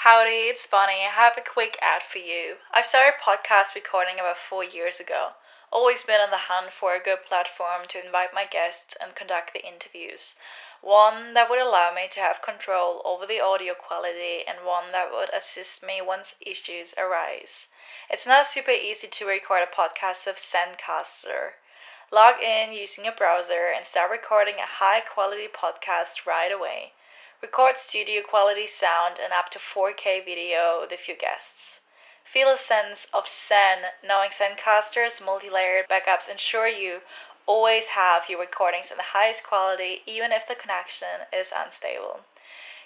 Howdy, it's Bonnie. I have a quick ad for you. I've started podcast recording about 4 years ago. Always been on the hunt for a good platform to invite my guests and conduct the interviews. One that would allow me to have control over the audio quality and one that would assist me once issues arise. It's now super easy to record a podcast with Zencaster. Log in using a browser and start recording a high quality podcast right away. Record studio quality sound and up to 4K video with a few guests. Feel a sense of zen knowing Zencaster's multi-layered backups ensure you always have your recordings in the highest quality even if the connection is unstable.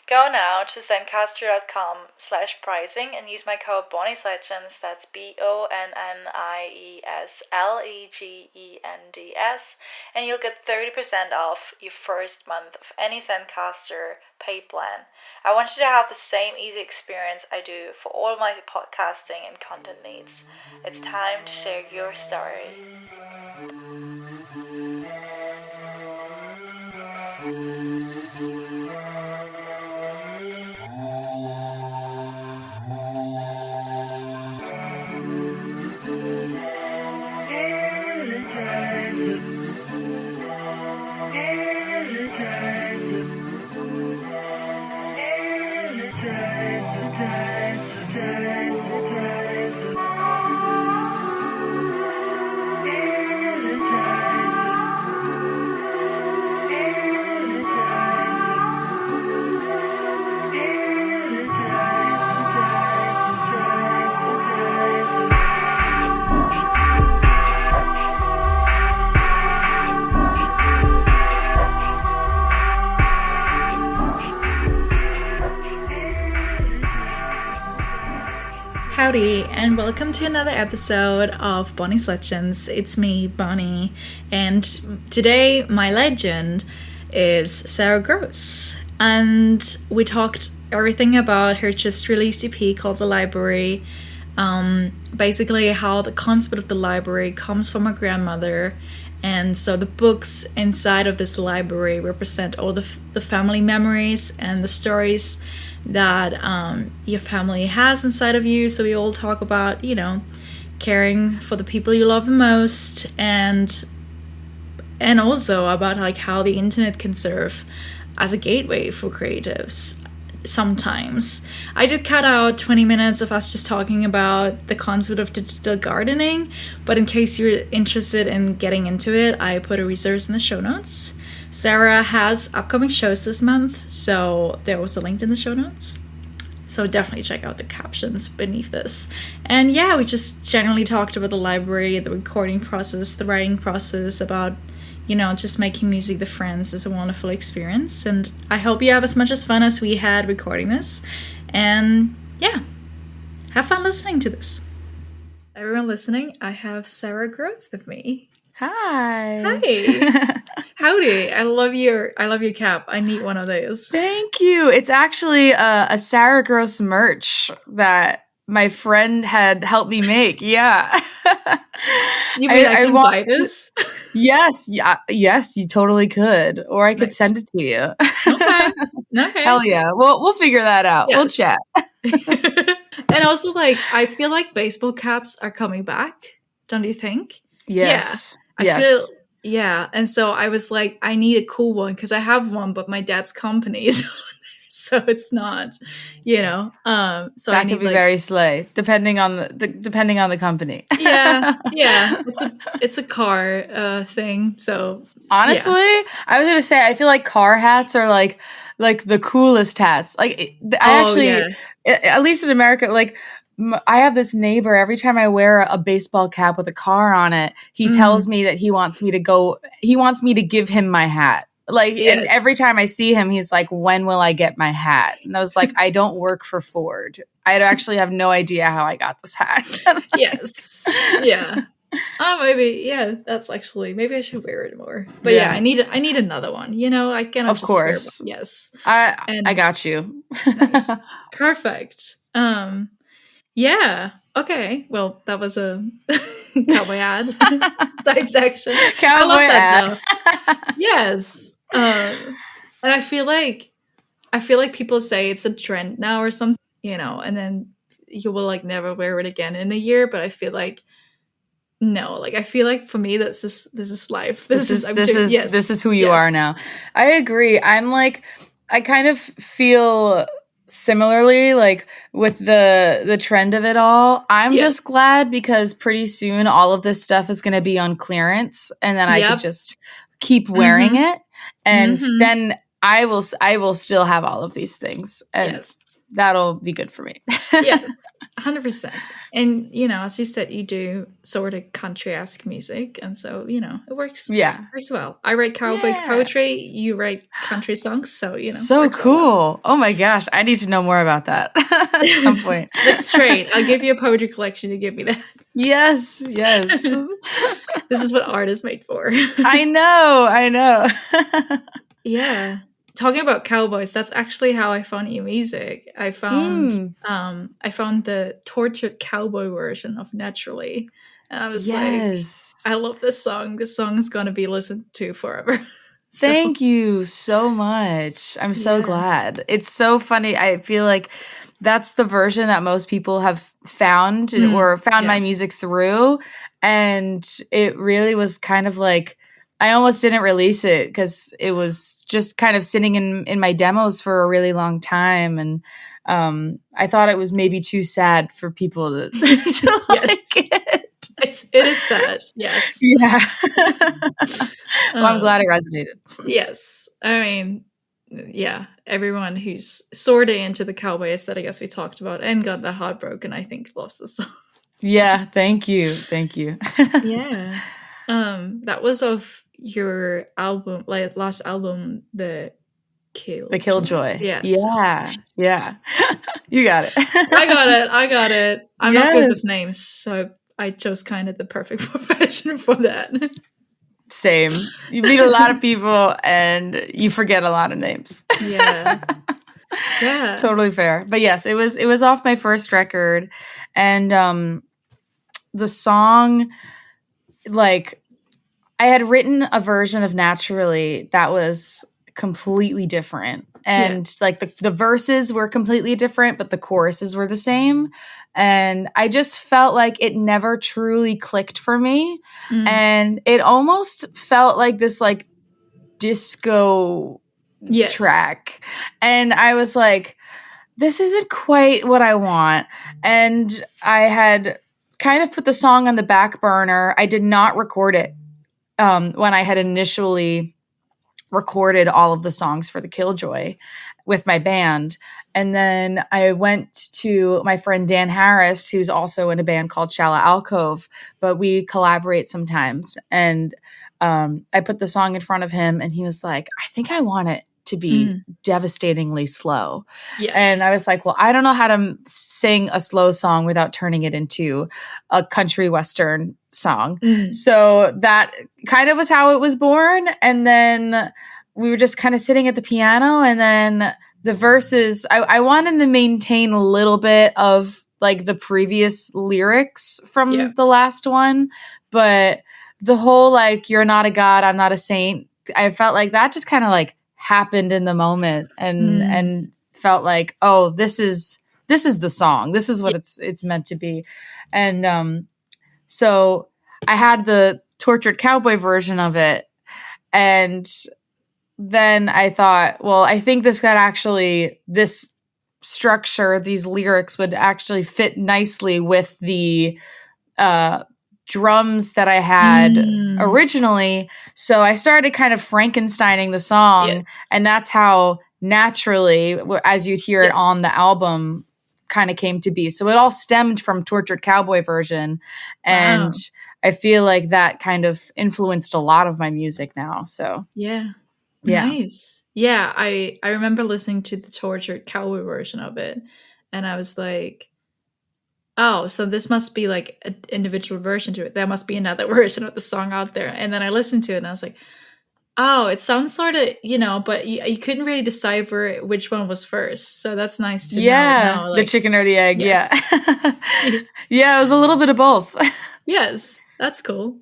Go now to zencaster.com/pricing and use my code BonniesLegends, that's BONNIESLEGENDS, and you'll get 30% off your first month of any Zencaster paid plan. I want you to have the same easy experience I do for all my podcasting and content needs. It's time to share your story. Howdy, and welcome to another episode of Bonnie's Legends. It's me, Bonnie, and today my legend is Sarah Gross. And we talked everything about her just released EP called The Library, basically how the concept of the library comes from her grandmother. And so the books inside of this library represent all the family memories and the stories that your family has inside of you. So we all talk about, caring for the people you love the most, and also about like how the internet can serve as a gateway for creatives. Sometimes I did cut out 20 minutes of us just talking about the concept of digital gardening, but in case you're interested in getting into it, I put a resource in the show notes. Sarah has upcoming shows this month, so there was a link in the show notes. So definitely check out the captions beneath this. And yeah, we just generally talked about the library, the recording process, the writing process, about just making music with friends is a wonderful experience. And I hope you have as much as fun as we had recording this. And yeah, have fun listening to this. Everyone listening, I have Sarah Gross with me. Hi. Hi. Howdy. I love your cap. I need one of those. Thank you. It's actually a Sarah Gross merch that my friend had helped me make. Yeah. You mean I can buy this? Yes. Yeah. Yes, you totally could. Or I could send it to you. Okay. Hell yeah. We'll figure that out. Yes. We'll chat. And also, I feel like baseball caps are coming back. Don't you think? Yes. Yeah. I feel... Yeah, and so I was like, I need a cool one because I have one, but my dad's company is on there, so it's not, So that I need could be very slay, depending on the company. Yeah, it's a car thing. So honestly, yeah. I was gonna say I feel like car hats are like the coolest hats. Like at least in America, like. I have this neighbor, every time I wear a baseball cap with a car on it, he tells me that he wants me to give him my hat. And every time I see him, he's like, when will I get my hat? And I was like, I don't work for Ford. I actually have no idea how I got this hat. Yes. Yeah. That's actually, maybe I should wear it more. But yeah, I need another one. I cannot of course. Wear one. Yes. I got you. Nice. Perfect. Yeah. Okay. Well, that was a cowboy ad side section. Cowboy ad. Yes. And I feel like people say it's a trend now or something. you know, and then you will like never wear it again in a year. But I feel like no, like I feel like for me this is life. This is who you yes. are now. I agree. I'm like, I kind of feel similarly, like with the trend of it all. I'm Yes. just glad because pretty soon all of this stuff is going to be on clearance, and then I could just keep wearing it, and then I will still have all of these things, and that'll be good for me. Yes, 100%. And, you know, as you said, you do sort of country-esque music. And so, you know, it works. Yeah. Works well. I write cowboy poetry. You write country songs. So, you know. So cool. Well. Oh my gosh. I need to know more about that at some point. Let's trade. I'll give you a poetry collection. You give me that. Yes. Yes. This is what art is made for. I know. Yeah. Talking about cowboys, that's actually how I found your music. I found the tortured cowboy version of Naturally. And I was like, I love this song. This song's gonna be listened to forever. So. Thank you so much. I'm so glad. It's so funny. I feel like that's the version that most people have found or found my music through. And it really was kind of like, I almost didn't release it because it was just kind of sitting in my demos for a really long time. And I thought it was maybe too sad for people to like it. It is sad. Yes. Yeah. Well, I'm glad it resonated. Yes. I mean, yeah, everyone who's sort of into the cowboy aesthetic, as we talked about, and got their heart broken, I think, loves the song. Yeah. Thank you. Yeah. That was of your album, like last album, The Killjoy. Yes. Yeah. You got it. I got it. I'm not good with names, so I chose kind of the perfect profession for that. Same. You meet a lot of people and you forget a lot of names. Yeah. Totally fair. But yes, it was off my first record, and the song, like, I had written a version of Naturally that was completely different. And like the verses were completely different, but the choruses were the same. And I just felt like it never truly clicked for me. And it almost felt like this like disco track. And I was like, this isn't quite what I want. And I had kind of put the song on the back burner. I did not record it when I had initially recorded all of the songs for the Killjoy with my band. And then I went to my friend Dan Harris, who's also in a band called Shallow Alcove, but we collaborate sometimes. And I put the song in front of him and he was like, I think I want it to be devastatingly slow. Yes. And I was like, well, I don't know how to sing a slow song without turning it into a country western song. So that kind of was how it was born. And then we were just kind of sitting at the piano, and then the verses, I wanted to maintain a little bit of like the previous lyrics from the last one, but the whole like, you're not a god, I'm not a saint, I felt like that just kind of like happened in the moment, and felt like, oh, this is the song. This is what it's meant to be. And so I had the tortured cowboy version of it, and then I thought, well, I think this structure, these lyrics would actually fit nicely with the drums that I had originally. So I started kind of Frankensteining the song, and that's how Naturally, as you'd hear it on the album, kind of came to be. So it all stemmed from Tortured Cowboy version, and I feel like that kind of influenced a lot of my music now. So nice. Yeah, I remember listening to the Tortured Cowboy version of it, and I was like, oh, so this must be like an individual version to it. There must be another version of the song out there. And then I listened to it and I was like, oh, it sounds sort of, you know, but you couldn't really decipher which one was first. So that's nice to know. Yeah, like, the chicken or the egg. Yes. Yeah. Yeah, it was a little bit of both. Yes, that's cool.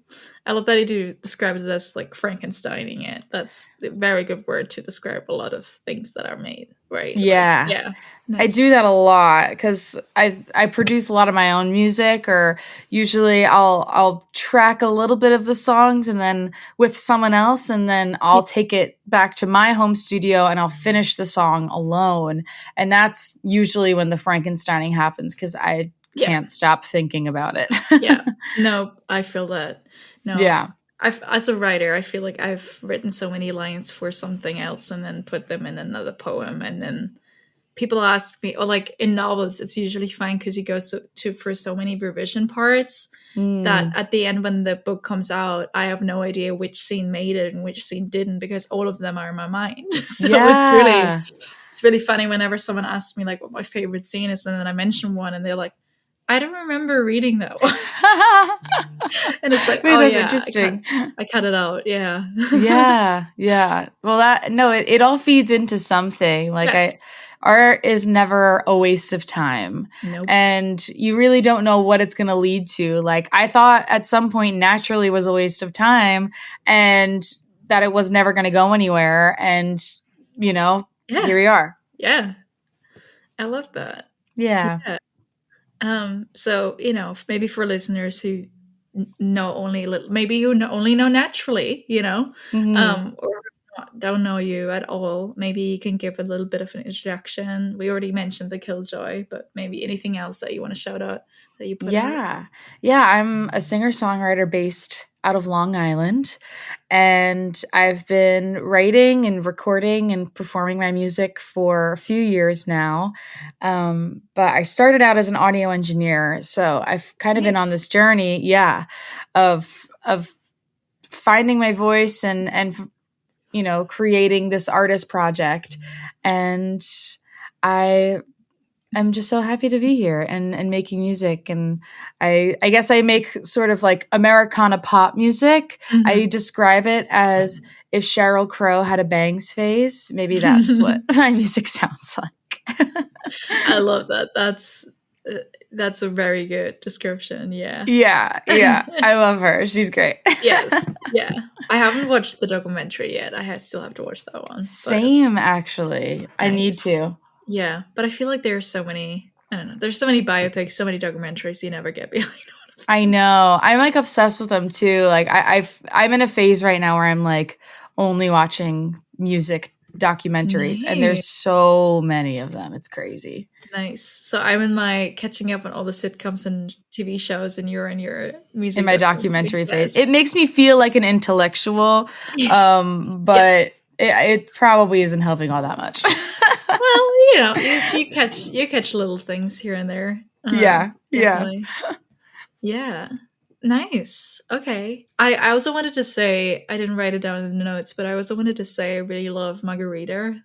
I love that you describe it as like Frankensteining it. That's a very good word to describe a lot of things that are made, right? Like, Yeah. yeah. I Nice. do that a lot because I produce a lot of my own music, or usually I'll track a little bit of the songs and then with someone else, and then I'll take it back to my home studio and I'll finish the song alone. And that's usually when the Frankensteining happens because I can't stop thinking about it. Yeah. No, I feel that. No. Yeah. As a writer, I feel like I've written so many lines for something else and then put them in another poem, and then people ask me, or like in novels, it's usually fine because you go for so many revision parts that at the end when the book comes out, I have no idea which scene made it and which scene didn't because all of them are in my mind. So it's really funny whenever someone asks me like what my favorite scene is, and then I mention one, and they're like, I don't remember reading that one. And it's like, that's interesting. I cut it out. Yeah. Yeah. Well, it all feeds into something. Like art is never a waste of time. Nope. And you really don't know what it's going to lead to. Like I thought at some point naturally was a waste of time and that it was never going to go anywhere. And, here we are. Yeah. I love that. Yeah. So, maybe for listeners who know only maybe you only know naturally, or don't know you at all, maybe you can give a little bit of an introduction. We already mentioned the Killjoy, but maybe anything else that you want to shout out that you put out. I'm a singer-songwriter based out of Long Island, and I've been writing and recording and performing my music for a few years now. But I started out as an audio engineer, so I've kind of been on this journey, of finding my voice and creating this artist project. And I'm just so happy to be here and making music. And I guess I make sort of like Americana pop music. Mm-hmm. I describe it as if Sheryl Crow had a bangs phase. Maybe that's what my music sounds like. I love that. That's a very good description. Yeah. Yeah. I love her. She's great. Yes. Yeah. I haven't watched the documentary yet. I still have to watch that one. Same, actually. Nice. I need to. Yeah, but I feel like there's so many, I don't know, there's so many biopics, so many documentaries you never get behind. I know. I'm like obsessed with them too. Like I'm in a phase right now where I'm like only watching music documentaries, and there's so many of them. It's crazy. Nice. So I'm in my catching up on all the sitcoms and TV shows, and you're in your music. In my documentary phase. It makes me feel like an intellectual, but it probably isn't helping all that much. Well, you catch little things here and there. Definitely. Yeah. Nice. Okay. I also wanted to say, I didn't write it down in the notes, but I also wanted to say I really love Margarita.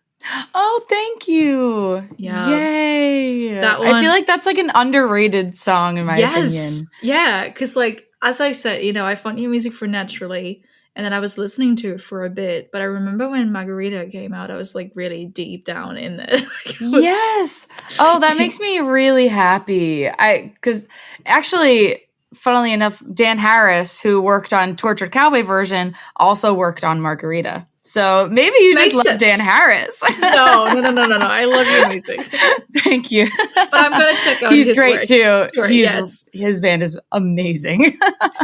Oh, thank you. Yeah. Yay. That one, I feel like that's like an underrated song in my opinion. Yeah, because like, as I said, I found new music for naturally, and then I was listening to it for a bit, but I remember when Margarita came out, I was like really deep down in it. Yes. Oh, that makes me really happy. Because actually, funnily enough, Dan Harris, who worked on Tortured Cowboy version, also worked on Margarita. So maybe you just love Dan Harris. No. I love your music. Thank you. But I'm going to check out his great work. too. Sure, his band is amazing.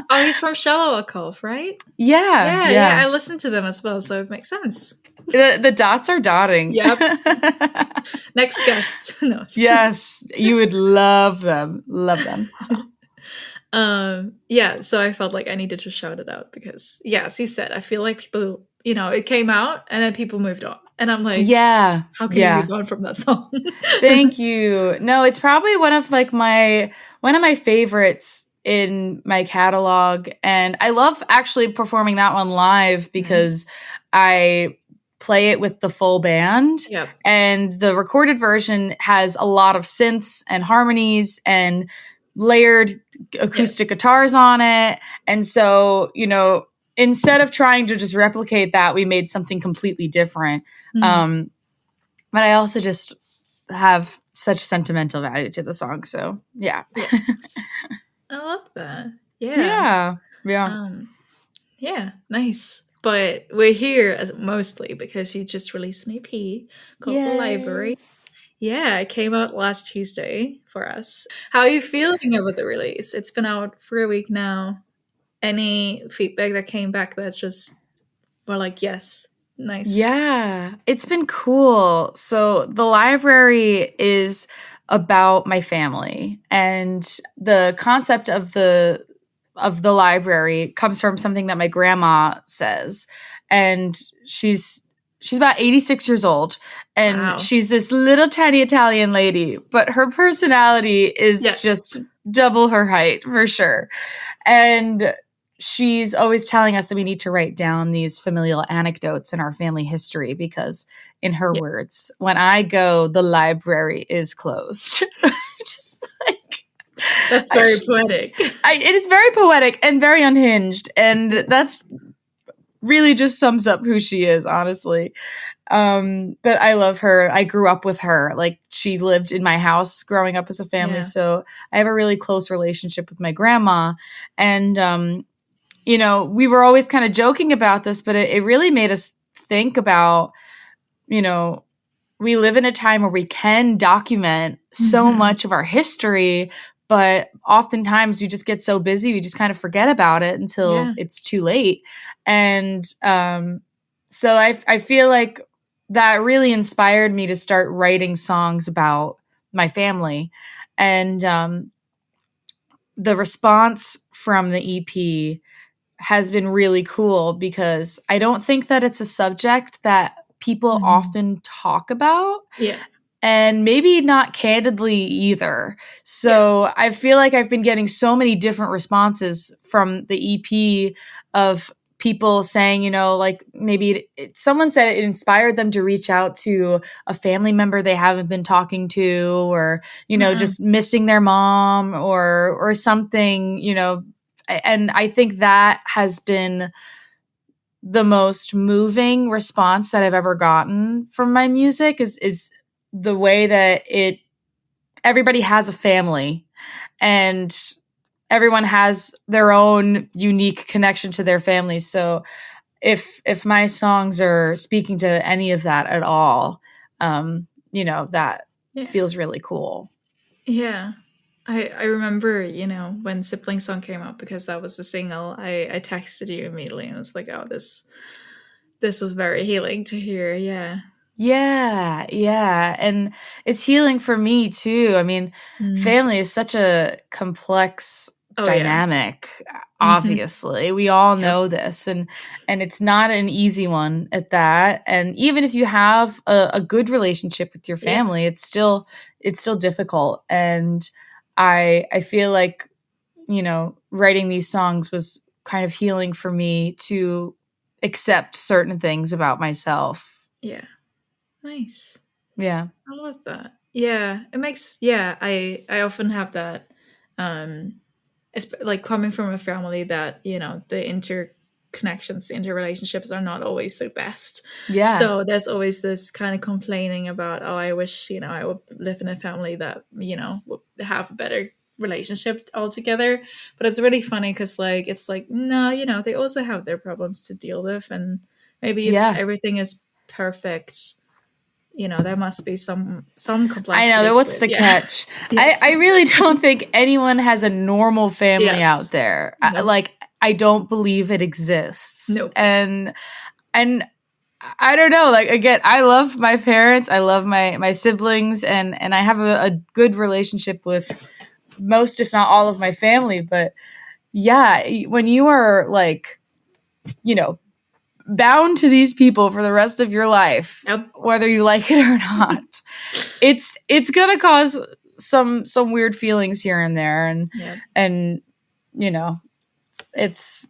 Oh, he's from Shallow Alcove, right? Yeah. I listened to them as well, so it makes sense. The dots are dotting. Yep. Next guest. No. Yes, you would love them. Love them. So I felt like I needed to shout it out because, as you said, I feel like people, it came out and then people moved on. And I'm like, how can you move on from that song? Thank you. No, it's probably one of my favorites in my catalog. And I love actually performing that one live because I play it with the full band. Yep. And the recorded version has a lot of synths and harmonies and layered acoustic guitars on it. And so, instead of trying to just replicate that, we made something completely different. Mm-hmm. But I also just have such sentimental value to the song. So, yeah. Yes. I love that. Yeah. Yeah. Yeah, nice. But we're here as mostly because you just released an EP called The Library. Yay. Yeah, it came out last Tuesday for us. How are you feeling about the release? It's been out for a week now. Any feedback that came back that's just were like, yes, nice. Yeah, it's been cool. So the library is about my family, and the concept of the library comes from something that my grandma says. And she's about 86 years old, and Wow. she's this little tiny Italian lady, but her personality is Yes. just double her height for sure. And she's always telling us that we need to write down these familial anecdotes in our family history because, in her Yeah. words, when I go, the library is closed. Just like That's very poetic. it is very poetic and very unhinged, and Yes. that's really just sums up who she is, honestly. But I love her. I grew up with her. Like, she lived in my house growing up as a family. Yeah. So I have a really close relationship with my grandma. And, we were always kind of joking about this, but it really made us think about, we live in a time where we can document so much of our history, but oftentimes we just get so busy, we just kind of forget about it until Yeah. it's too late. And so I feel like that really inspired me to start writing songs about my family. And the response from the EP has been really cool because I don't think that it's a subject that people often talk about, Yeah. and maybe not candidly either. So I feel like I've been getting so many different responses from the EP of people saying, like, maybe someone said it inspired them to reach out to a family member they haven't been talking to, or, just missing their mom or something, and I think that has been the most moving response that I've ever gotten from my music is the way that everybody has a family, and everyone has their own unique connection to their family. So if my songs are speaking to any of that at all, that feels really cool. Yeah. I remember, when Sibling Song came out, because that was the single, I texted you immediately and was like, oh, this was very healing to hear. Yeah. Yeah. And it's healing for me too. I mean, family is such a complex dynamic, obviously. We all know this. And it's not an easy one at that. And even if you have a good relationship with your family, it's still difficult. And I feel like, writing these songs was kind of healing for me to accept certain things about myself. Yeah. Nice. Yeah. I love that. Yeah. It makes, I often have that, it's like coming from a family that, the interconnections, the interrelationships are not always the best. Yeah. So there's always this kind of complaining about, oh, I wish, I would live in a family that, would have a better relationship altogether. But it's really funny because, like, it's like, no, they also have their problems to deal with. And maybe if everything is perfect, there must be some complexity. I know. What's the catch? Yes. I really don't think anyone has a normal family out there. Nope. I don't believe it exists. Nope. And I don't know. Like, again, I love my parents. I love my siblings, and I have a good relationship with most, if not all, of my family. But yeah, when you are like, bound to these people for the rest of your life, whether you like it or not, it's gonna cause some weird feelings here and there, and it's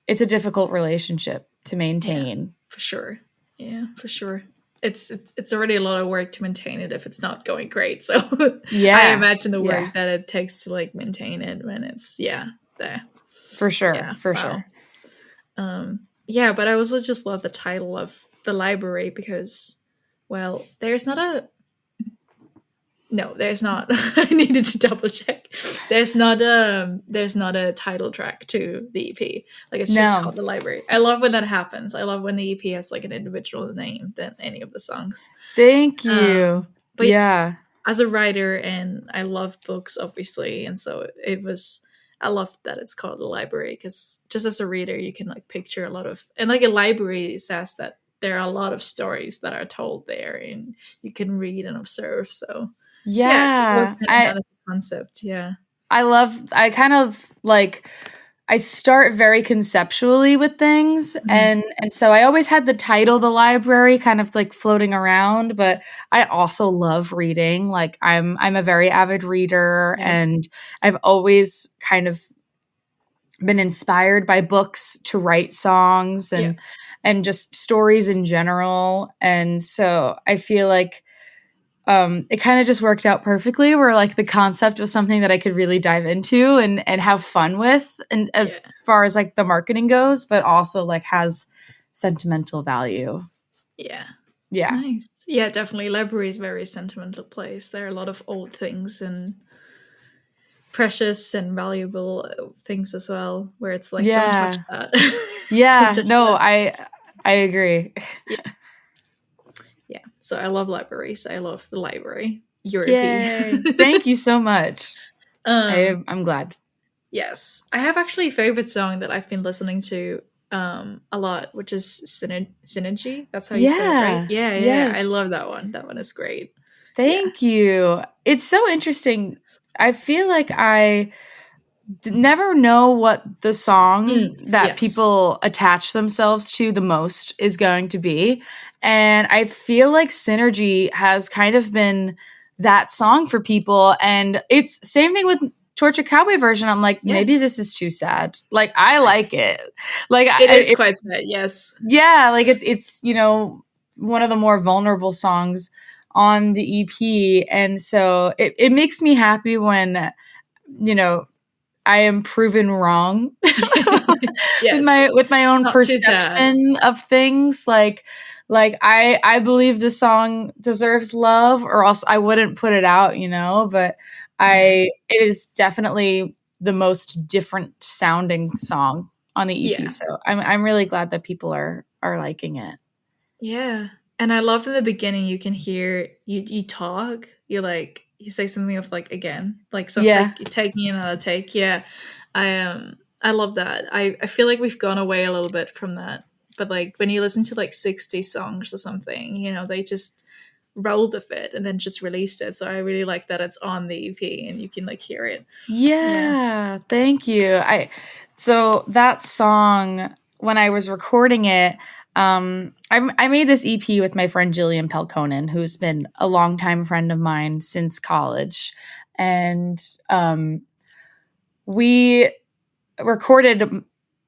a difficult relationship to maintain. For sure. Yeah, for sure. It's already a lot of work to maintain it if it's not going great. So I imagine the work that it takes to like maintain it when it's there. For sure. Sure. Yeah, but I also just love the title of the library because, well, there's not No, there's not. I needed to double check. There's not a title track to the EP. Like it's just No. called The Library. I love when that happens. I love when the EP has like an individual name than any of the songs. Thank you. But Yeah. as a writer, and I love books obviously, and so it was, I love that it's called The Library, because just as a reader you can like picture a lot of, and like a library says that there are a lot of stories that are told there and you can read and observe. So yeah, it was Yeah. kind of a concept. Yeah. I kind of like, I start very conceptually with things, Mhm. and so I always had the title The Library kind of like floating around, but I also love reading. Like I'm a very avid reader, Yeah. and I've always kind of been inspired by books to write songs Yeah. and just stories in general. And so I feel like it kind of just worked out perfectly, where like the concept was something that I could really dive into and have fun with, and as Yeah. far as like the marketing goes, but also like has sentimental value. Yeah. Yeah. Nice. Yeah, definitely. Library is a very sentimental place. There are a lot of old things and precious and valuable things as well, where it's like, don't touch Yeah. that. Don't Yeah. touch No, that. I agree. Yeah. Yeah. So I love libraries. I love the library. Your Yay. EP. Thank you so much. um, I'm glad. yes. I have actually a favorite song that I've been listening to a lot, which is Synergy. That's how you say it, right? Yeah. Yeah, yeah, yeah. I Yes. love that one. That one is great. Yeah. Thank you. It's so interesting. I feel like I never know what the song that Yes. people attach themselves to the most is going to be. And I feel like Synergy has kind of been that song for people. And it's same thing with Torture Cowboy version. I'm like, Yeah. maybe this is too sad. Like, I like it. Like, It is quite sad, yes. yeah, like it's one of the more vulnerable songs on the EP. And so it makes me happy when, you know, I am proven wrong with Yes. my own Not too sad. perception of things. Like I believe the song deserves love, or else I wouldn't put it out, but Yeah. it is definitely the most different sounding song on the EP. Yeah. So I'm really glad that people are liking it. Yeah. And I love in the beginning you can hear you talk. You say something of like again. Like some Yeah. like taking another take. Yeah. I love that. I feel like we've gone away a little bit from that. But like when you listen to like 60 songs or something, they just rolled with it and then just released it. So I really like that it's on the EP and you can like hear it. Yeah. Yeah, thank you. So that song, when I was recording it, I made this EP with my friend Jillian Pelkonen, who's been a longtime friend of mine since college, and we recorded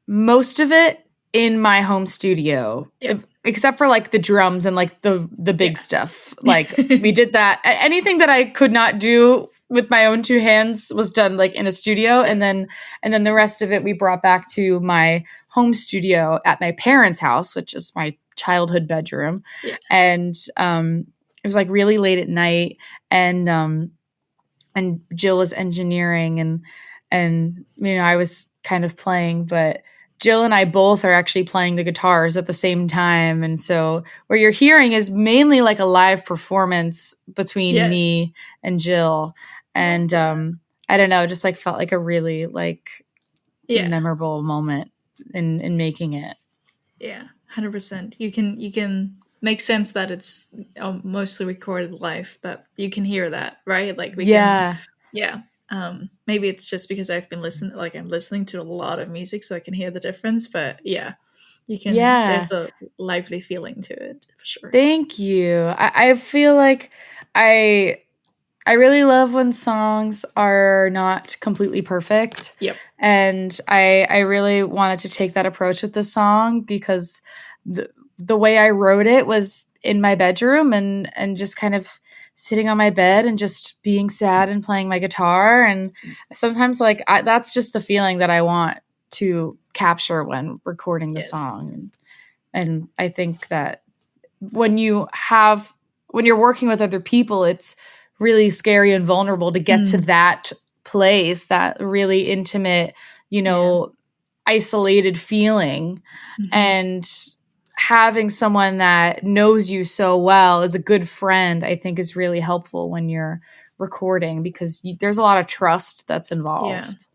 most of it in my home studio, Yeah. except for like the drums and like the big Yeah. stuff. Like we did that. Anything that I could not do with my own two hands was done like in a studio, Yes. and then the rest of it we brought back to my home studio at my parents' house, which is my childhood bedroom. Yeah. And it was like really late at night, and Jill was engineering, and I was kind of playing, but Jill and I both are actually playing the guitars at the same time. And so what you're hearing is mainly like a live performance between Yes. me and Jill. And I don't know, just like felt like a really like Yeah. memorable moment in making it. Yeah. 100%. You can make sense that it's mostly recorded live, but you can hear that, right? Like we can. Yeah. Maybe it's just because I'm listening to a lot of music, so I can hear the difference. But yeah, Yeah. there's a lively feeling to it for sure. Thank you. I feel like I I really love when songs are not completely perfect. Yep. And I really wanted to take that approach with this song because the way I wrote it was in my bedroom and just kind of sitting on my bed and just being sad and playing my guitar. And sometimes like that's just the feeling that I want to capture when recording the Yes. song. And I think that when you're working with other people, it's really scary and vulnerable to get to that place, that really intimate, isolated feeling. And having someone that knows you so well as a good friend, I think is really helpful when you're recording, because there's a lot of trust that's involved.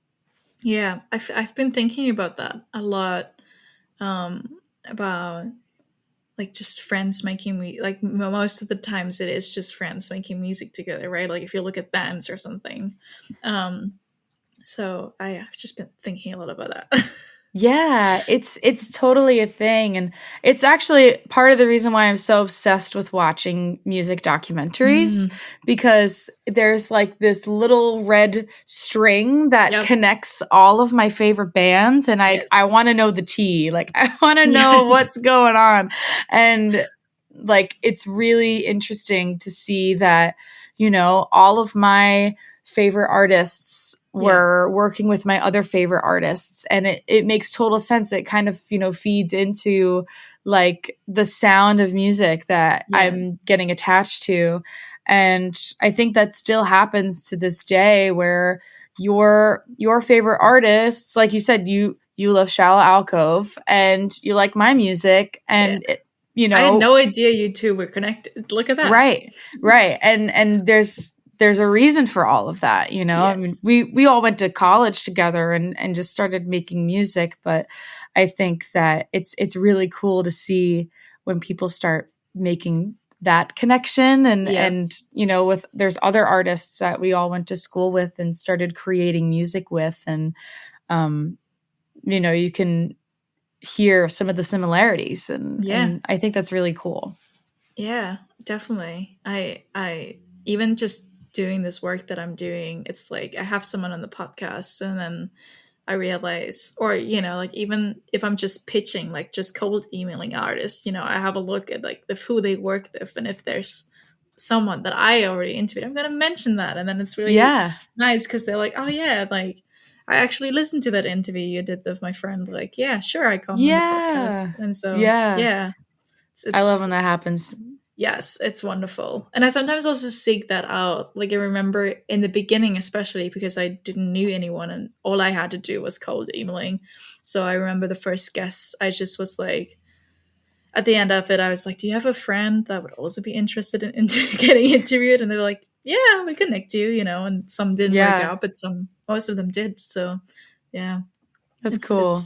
Yeah. I've been thinking about that a lot, about like just friends making like most of the times it is just friends making music together, right? Like if you look at bands or something. So I've just been thinking a lot about that. Yeah, it's totally a thing. And it's actually part of the reason why I'm so obsessed with watching music documentaries, because there's like this little red string that connects all of my favorite bands. And I want to know the tea. Like, I want to know what's going on. And like, it's really interesting to see that, all of my favorite artists were working with my other favorite artists, and it makes total sense. It kind of, feeds into like the sound of music that I'm getting attached to. And I think that still happens to this day, where your favorite artists, like you said, you love Shallow Alcove and you like my music, and I had no idea you two were connected. Look at that. Right. And there's a reason for all of that, I mean, we all went to college together and just started making music, but I think that it's really cool to see when people start making that connection, and with there's other artists that we all went to school with and started creating music with, and you can hear some of the similarities, and I think that's really cool. Yeah, definitely. I even just doing this work that I'm doing, it's like I have someone on the podcast, and then I realize, or like even if I'm just pitching, like just cold emailing artists, I have a look at like who they work with, and if there's someone that I already interviewed, I'm gonna mention that, and then it's really nice because they're like, oh yeah, like I actually listened to that interview you did with my friend. Like, yeah, sure, I come on the podcast, and so I love when that happens. Yes, it's wonderful. And I sometimes also seek that out. Like I remember in the beginning, especially because I didn't know anyone and all I had to do was cold emailing. So I remember the first guest, I just was like, at the end of it, I was like, do you have a friend that would also be interested in getting interviewed? And they were like, yeah, we connect you, and some didn't work out, but most of them did. So yeah. That's cool.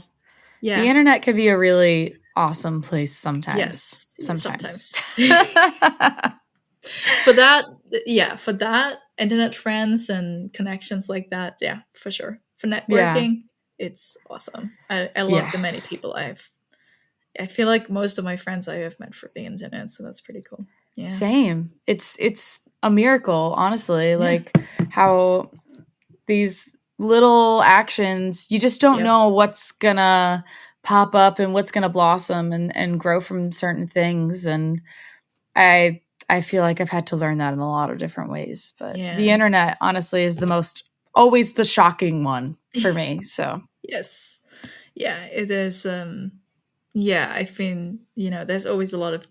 The internet can be a really awesome place sometimes. Yes, sometimes. For that, internet friends and connections like that, yeah, for sure. For networking, it's awesome. I love the many people I feel like most of my friends I have met for the internet, so that's pretty cool. Yeah. Same. It's a miracle, honestly, like how these little actions, you just don't know what's gonna pop up and what's gonna blossom and grow from certain things. And I feel like I've had to learn that in a lot of different ways. But the internet, honestly, is always the shocking one for me. So yes. Yeah, it is. I've been, there's always a lot of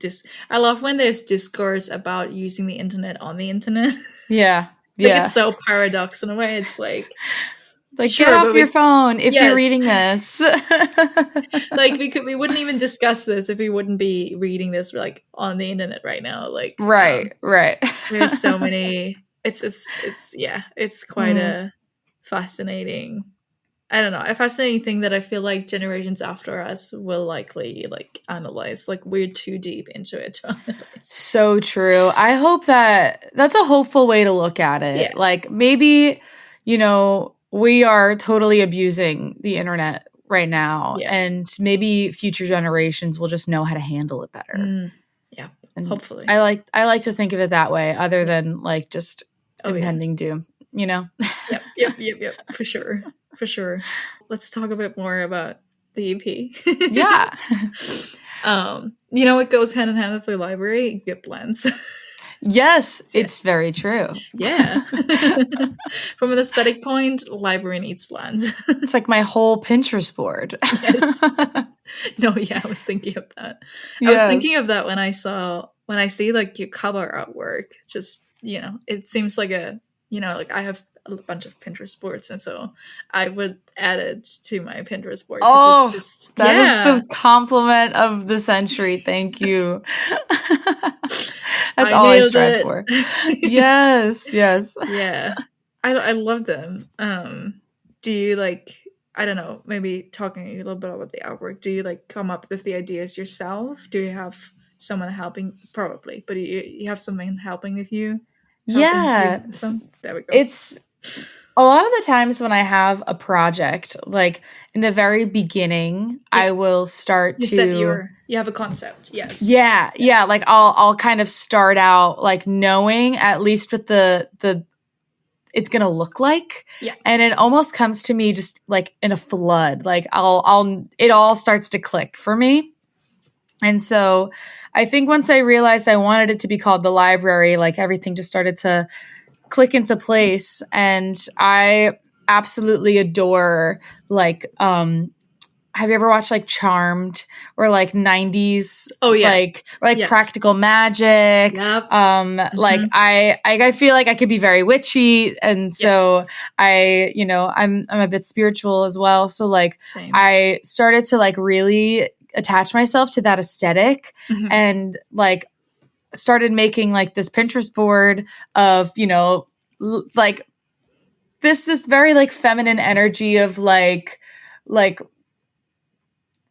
I love when there's discourse about using the internet on the internet. It's so paradox in a way. It's like sure, get off your phone if you're reading this. Like we wouldn't even discuss this if we wouldn't be reading this like on the internet right now. Like right. There's so many. It's quite a fascinating. I don't know, a fascinating thing that I feel like generations after us will likely like analyze. Like we're too deep into it to analyze. So true. I hope that's a hopeful way to look at it. Yeah. Like maybe, we are totally abusing the internet right now, and maybe future generations will just know how to handle it better. And hopefully. I like to think of it that way, other than like just impending doom, Yep. For sure. Let's talk a bit more about the EP. Yeah. What goes hand in hand with the library? Good plans. Yes, it's very true. Yeah. From an aesthetic point, library needs plans. It's like my whole Pinterest board. Yes. No, I was thinking of that. I was thinking of that when I see like your cover artwork. Just it seems like like I have a bunch of Pinterest boards, and so I would add it to my Pinterest board because it's Oh, just that is the compliment of the century. Thank you. That's I all I nailed strive it. for. Yes, yes. Yeah, I love them. Do you like? I don't know. Maybe talking a little bit about the artwork. Do you like come up with the ideas yourself? Do you have someone helping? Probably, but you have someone helping with you. Helping you Yeah. with them. There we go. It's a lot of the times when I have a project, like in the very beginning, I Yes. will start you have a concept. Yes. Yeah, Yes. like I'll kind of start out like knowing at least what the it's gonna look like. Yeah. And it almost comes to me just like in a flood. Like it all starts to click for me. And so I think once I realized I wanted it to be called the library, like everything just started to click into place. And I absolutely adore like have you ever watched like Charmed or like 90s like Yes. Practical Magic? Yep. Like I feel like I could be very witchy, and so I'm a bit spiritual as well. So like Same. I started to like really attach myself to that aesthetic and like started making like this Pinterest board of, like this very like feminine energy of like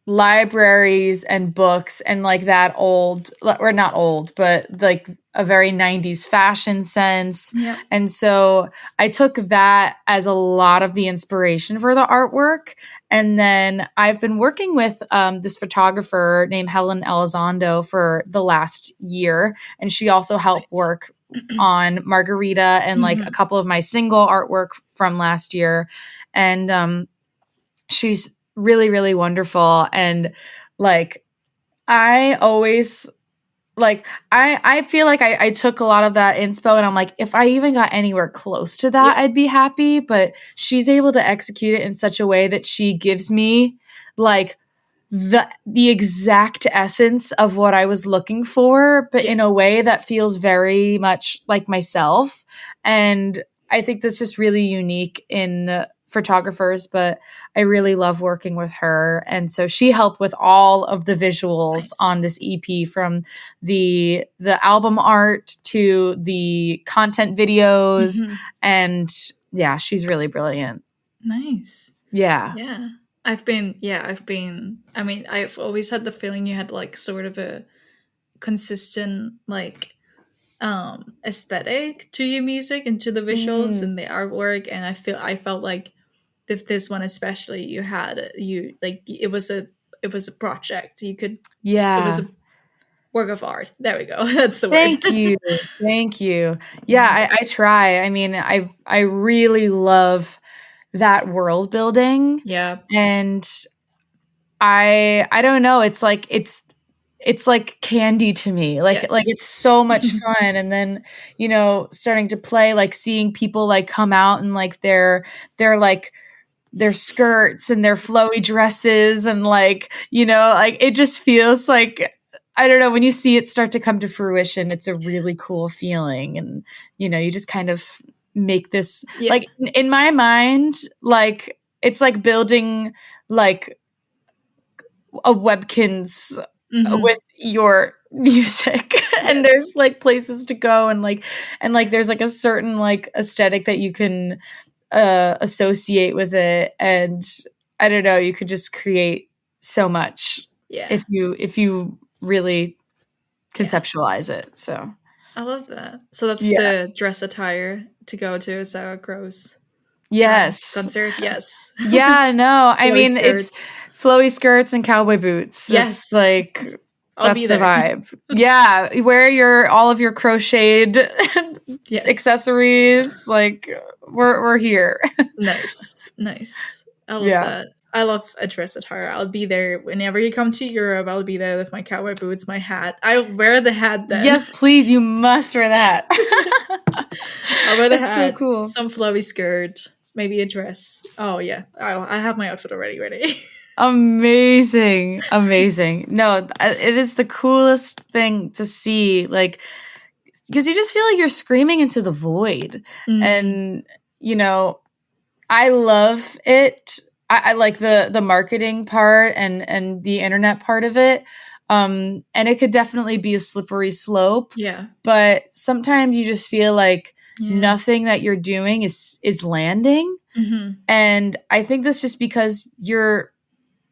libraries and books and like that old, or not old, but like a very 90s fashion sense. Yep. And so I took that as a lot of the inspiration for the artwork. And then I've been working with this photographer named Helen Elizondo for the last year. And she also helped work on Margarita and like a couple of my single artwork from last year. And she's really, really wonderful. And like, I always like, I feel like I took a lot of that inspo and I'm like, if I even got anywhere close to that, I'd be happy. But she's able to execute it in such a way that she gives me like the exact essence of what I was looking for, but in a way that feels very much like myself. And I think that's just really unique in photographers, but I really love working with her. And so she helped with all of the visuals on this EP, from the album art to the content videos. And yeah, she's really brilliant. Nice. Yeah. Yeah. I've always had the feeling you had like sort of a consistent like aesthetic to your music and to the visuals and the artwork, and I felt like this one especially it was a project it was a work of art. There we go. That's the word. Thank you. Yeah, I try. I mean, I really love that world building. Yeah. And I don't know, it's like candy to me. Like it's so much fun. And then, starting to play, like seeing people like come out and like their skirts and their flowy dresses and like, like it just feels like, I don't know, when you see it start to come to fruition, it's a really cool feeling. And, you just kind of make this like in my mind, like it's like building like a Webkins with your music. And there's like places to go and like there's like a certain like aesthetic that you can associate with it. And I don't know, you could just create so much if you really conceptualize it. So I love that. So that's the dress attire to go to a Sarah Crow's concert. Yes. Yeah, no, I mean skirts. It's flowy skirts and cowboy boots. Yes, it's like I'll be there. The vibe. Yeah, wear all of your crocheted accessories. Like we're here. Nice. I love that. I love a dress attire. I'll be there whenever you come to Europe. I'll be there with my cowboy boots, my hat. I'll wear the hat then. Yes, please. You must wear that. I'll wear the hat. So cool. Some flowy skirt, maybe a dress. Oh yeah, I have my outfit already ready. Amazing. No, it is the coolest thing to see. Like, because you just feel like you're screaming into the void. And, you know, I love it. I like the marketing part and the internet part of it. And it could definitely be a slippery slope. Yeah. But sometimes you just feel like nothing that you're doing is landing. And I think that's just because you're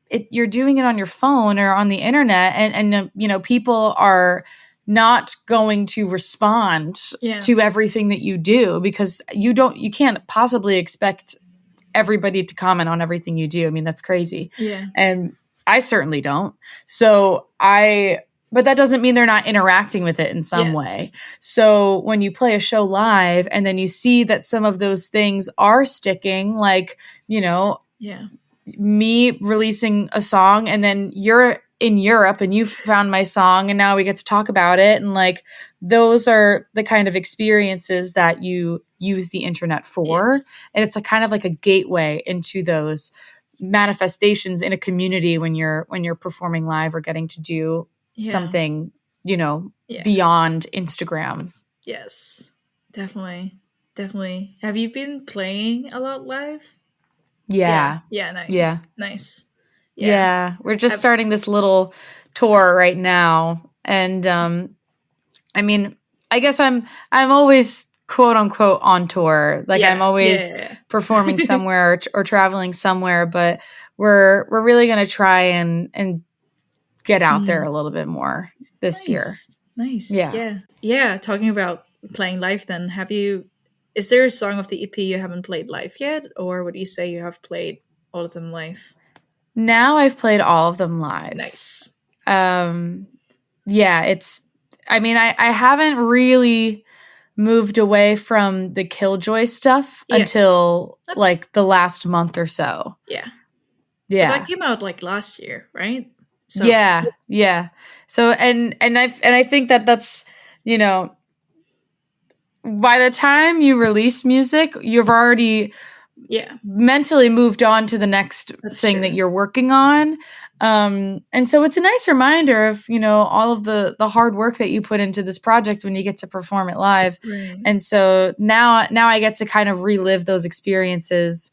doing it on your phone or on the internet, and you know, people are not going to respond to everything that you do, because you can't possibly expect everybody to comment on everything you do. I mean, that's crazy. Yeah. And I certainly don't. But that doesn't mean they're not interacting with it in some way. So when you play a show live and then you see that some of those things are sticking, like, you know, me releasing a song and then you're in Europe and you found my song and now we get to talk about it. And like, those are the kind of experiences that you use the internet for. And it's a kind of like a gateway into those manifestations in a community when you're performing live or getting to do something, you know, beyond Instagram. Yes, definitely. Have you been playing a lot live? Yeah. Nice. Nice. Yeah. We're just starting this little tour right now. And I mean, I guess I'm always quote unquote on tour. Like I'm always performing somewhere or traveling somewhere, but we're really going to try and get out there a little bit more this year. Nice. Yeah. Talking about playing live then, is there a song of the EP you haven't played live yet? Or would you say you have played all of them live? Now I've played all of them live. Nice. Yeah, I haven't really moved away from the Killjoy stuff until like the last month or so. Yeah. But that came out like last year, right? So. Yeah. So and I think that's, you know, by the time you release music, you've already mentally moved on to the next thing that you're working on. And so it's a nice reminder of, you know, all of the hard work that you put into this project when you get to perform it live. Right. And so now I get to kind of relive those experiences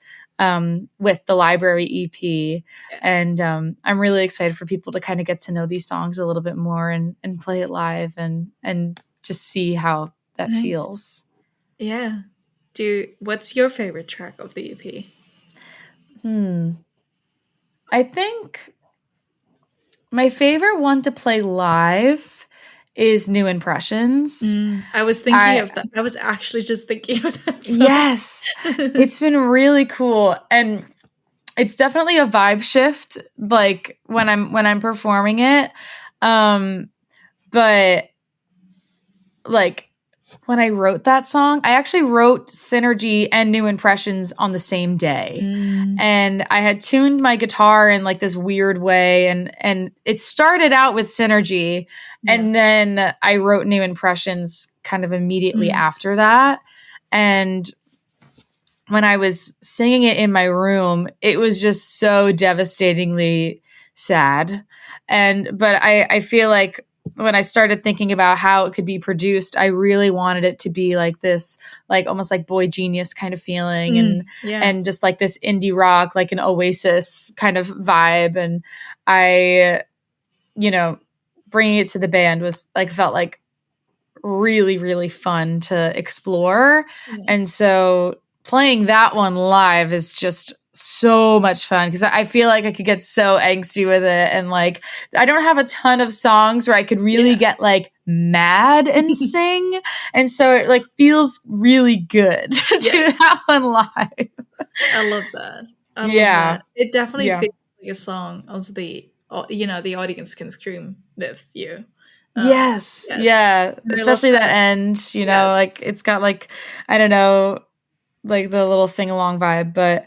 with the Library EP. And I'm really excited for people to kind of get to know these songs a little bit more and play it live and just see how that feels. Yeah. What's your favorite track of the EP? I think my favorite one to play live is New Impressions. I was thinking of that. I was actually just thinking of that song. Yes. It's been really cool. And it's definitely a vibe shift, like when I'm performing it. But like when I wrote that song, I actually wrote Synergy and New Impressions on the same day. And I had tuned my guitar in like this weird way. And it started out with Synergy. And then I wrote New Impressions kind of immediately after that. And when I was singing it in my room, it was just so devastatingly sad. But I feel like when I started thinking about how it could be produced, I really wanted it to be like this, like almost like Boy Genius kind of feeling and just like this indie rock, like an Oasis kind of vibe. And I, you know, bringing it to the band was like, felt like really, really fun to explore. And so playing that one live is just so much fun because I feel like I could get so angsty with it, and like I don't have a ton of songs where I could really get like mad and sing, and so it like feels really good to do that one live. I love that. I love that. It definitely feels like a song also the audience can scream with you. Yes. Yeah, especially that end, you know, like it's got like, I don't know, like the little sing-along vibe. But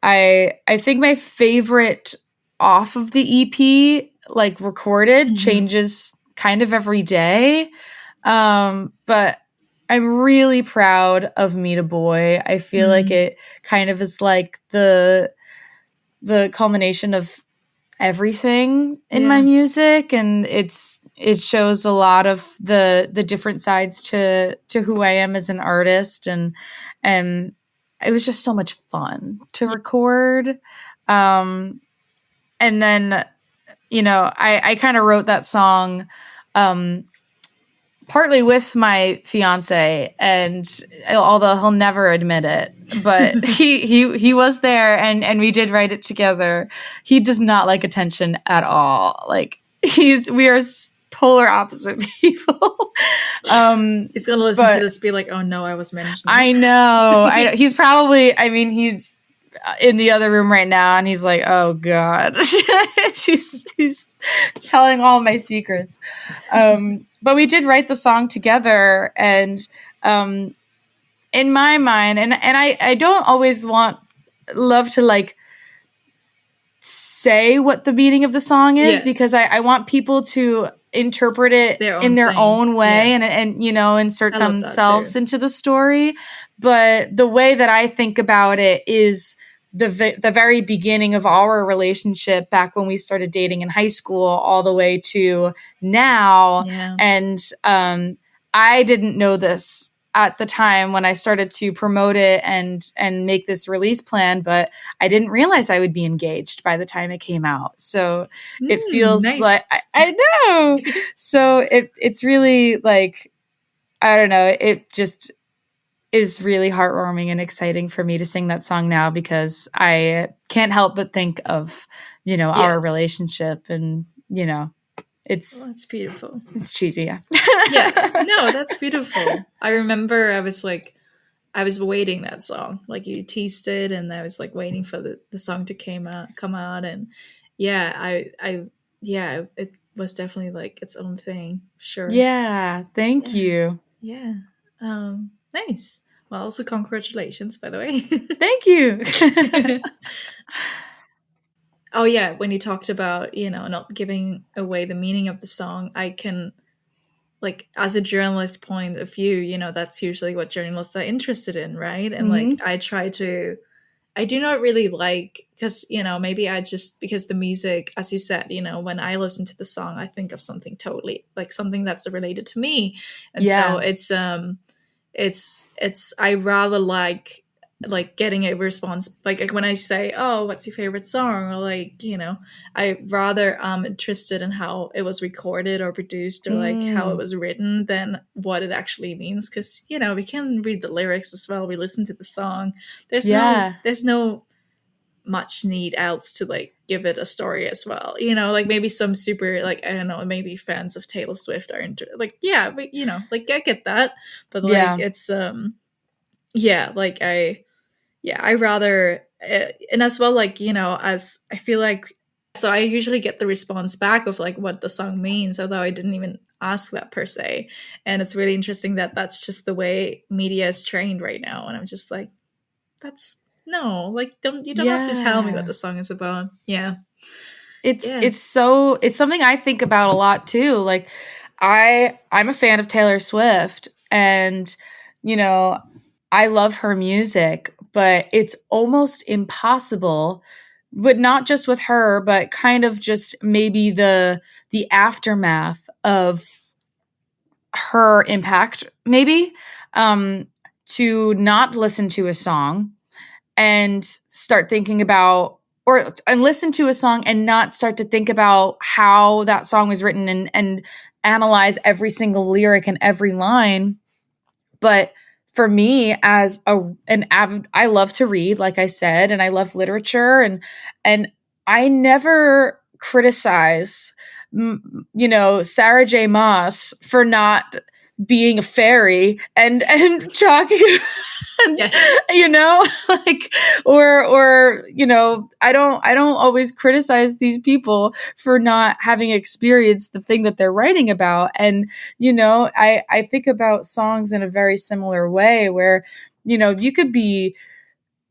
I think my favorite off of the EP, like recorded, changes kind of every day. But I'm really proud of Meet a Boy. I feel like it kind of is like the culmination of everything in my music, and it's it shows a lot of the different sides to who I am as an artist, and it was just so much fun to record. And then, I kind of wrote that song partly with my fiance, and although he'll never admit it, but he was there, and we did write it together. He does not like attention at all. Like we are polar opposite people. He's gonna listen to this, be like, "Oh no, I was mentioned." I know. He's probably. I mean, he's in the other room right now, and he's like, "Oh God," he's telling all my secrets. But we did write the song together, and in my mind, and I don't always love to like say what the meaning of the song is, because I want people to interpret it in their own way, and insert themselves into the story. But the way that I think about it is the very beginning of our relationship, back when we started dating in high school, all the way to now. Yeah. And I didn't know this at the time when I started to promote it and make this release plan, but I didn't realize I would be engaged by the time it came out. So it feels nice. like I know. So it's really like, I don't know. It just is really heartwarming and exciting for me to sing that song now, because I can't help but think of, our relationship, and, it's beautiful. It's cheesy. Yeah. Yeah. No, that's beautiful. I remember I was waiting that song. Like, you teased it, and I was like waiting for the song to come out. And it was definitely like its own thing. Sure. Yeah. Thank you. Yeah. Nice. Well, also congratulations, by the way. Thank you. Oh yeah, when you talked about, not giving away the meaning of the song, I can, like, as a journalist point of view, that's usually what journalists are interested in, right? And like, I do not really like, because, maybe because the music, as you said, when I listen to the song, I think of something totally, like, something that's related to me. And so it's I rather like getting a response, like when I say, "Oh, what's your favorite song?" or like, I rather interested in how it was recorded or produced, or like how it was written, than what it actually means. Because we can read the lyrics as well, we listen to the song, there's no much need else to like give it a story as well, like maybe some super, like, I don't know, maybe fans of Taylor Swift are into, like, yeah, but like I get that, but like it's like I rather, and as well, like, as I feel like, so I usually get the response back of like what the song means, although I didn't even ask that per se. And it's really interesting that that's just the way media is trained right now. And I'm just like, you don't have to tell me what the song is about. Yeah. It's something I think about a lot too. Like, I'm a fan of Taylor Swift, and, I love her music, but it's almost impossible, but not just with her, but kind of just maybe the aftermath of her impact, maybe, to not listen to a song and start thinking about, and listen to a song and not start to think about how that song was written, and analyze every single lyric and every line. But for me, as an avid, I love to read, like I said, and I love literature, and I never criticize, Sarah J. Maas for not being a fairy and talking, like, or I don't always criticize these people for not having experienced the thing that they're writing about. And I think about songs in a very similar way, where you could be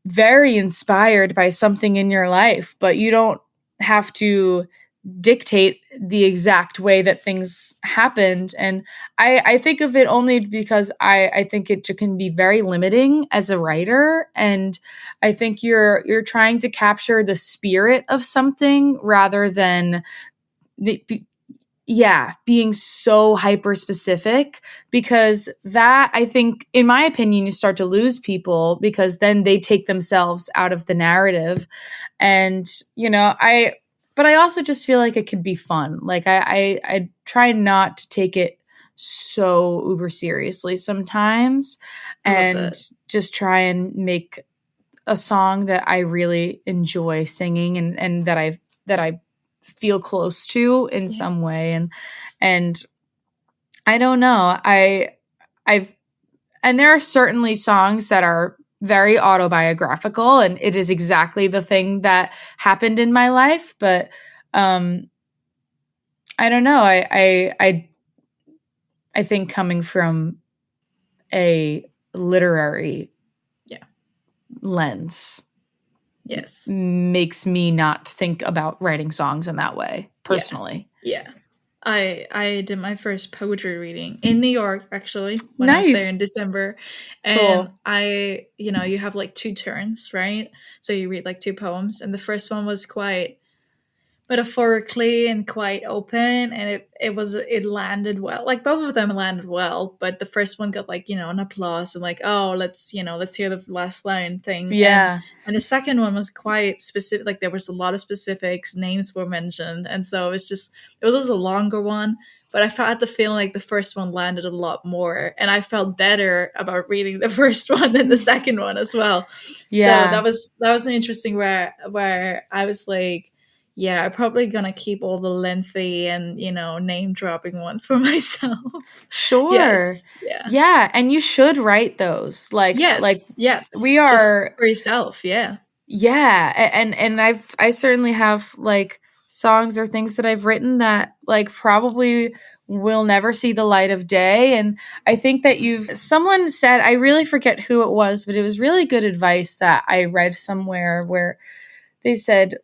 very inspired by something in your life, but you don't have to dictate the exact way that things happened. And I think of it only because I think it can be very limiting as a writer. And I think you're trying to capture the spirit of something rather than being so hyper specific, because that, I think, in my opinion, you start to lose people because then they take themselves out of the narrative. And, but I also just feel like it could be fun. Like I try not to take it so uber seriously sometimes, and just try and make a song that I really enjoy singing, and that I feel close to in some way. And I don't know. And there are certainly songs that are very autobiographical, and it is exactly the thing that happened in my life. But I don't know. I think coming from a literary lens, makes me not think about writing songs in that way personally. Yeah. I did my first poetry reading in New York, actually, when I was there in December. And cool. You have like 2 turns, right? So you read like 2 poems, and the first one was quite metaphorically and quite open, and it landed well. Like both of them landed well, but the first one got like, an applause and like, oh, let's hear the last line thing. Yeah. And the second one was quite specific. Like there was a lot of specifics, names were mentioned, and so it was just a longer one. But I had the feeling like the first one landed a lot more, and I felt better about reading the first one than the second one as well. Yeah. So that was an interesting where I was like, yeah, I'm probably gonna keep all the lengthy and name dropping ones for myself. Sure. Yes. Yeah. Yeah, and you should write those. Yes. We are just for yourself. Yeah. Yeah, and I certainly have like songs or things that I've written that like probably will never see the light of day. And I think that someone said, I really forget who it was, but it was really good advice that I read somewhere, where they said,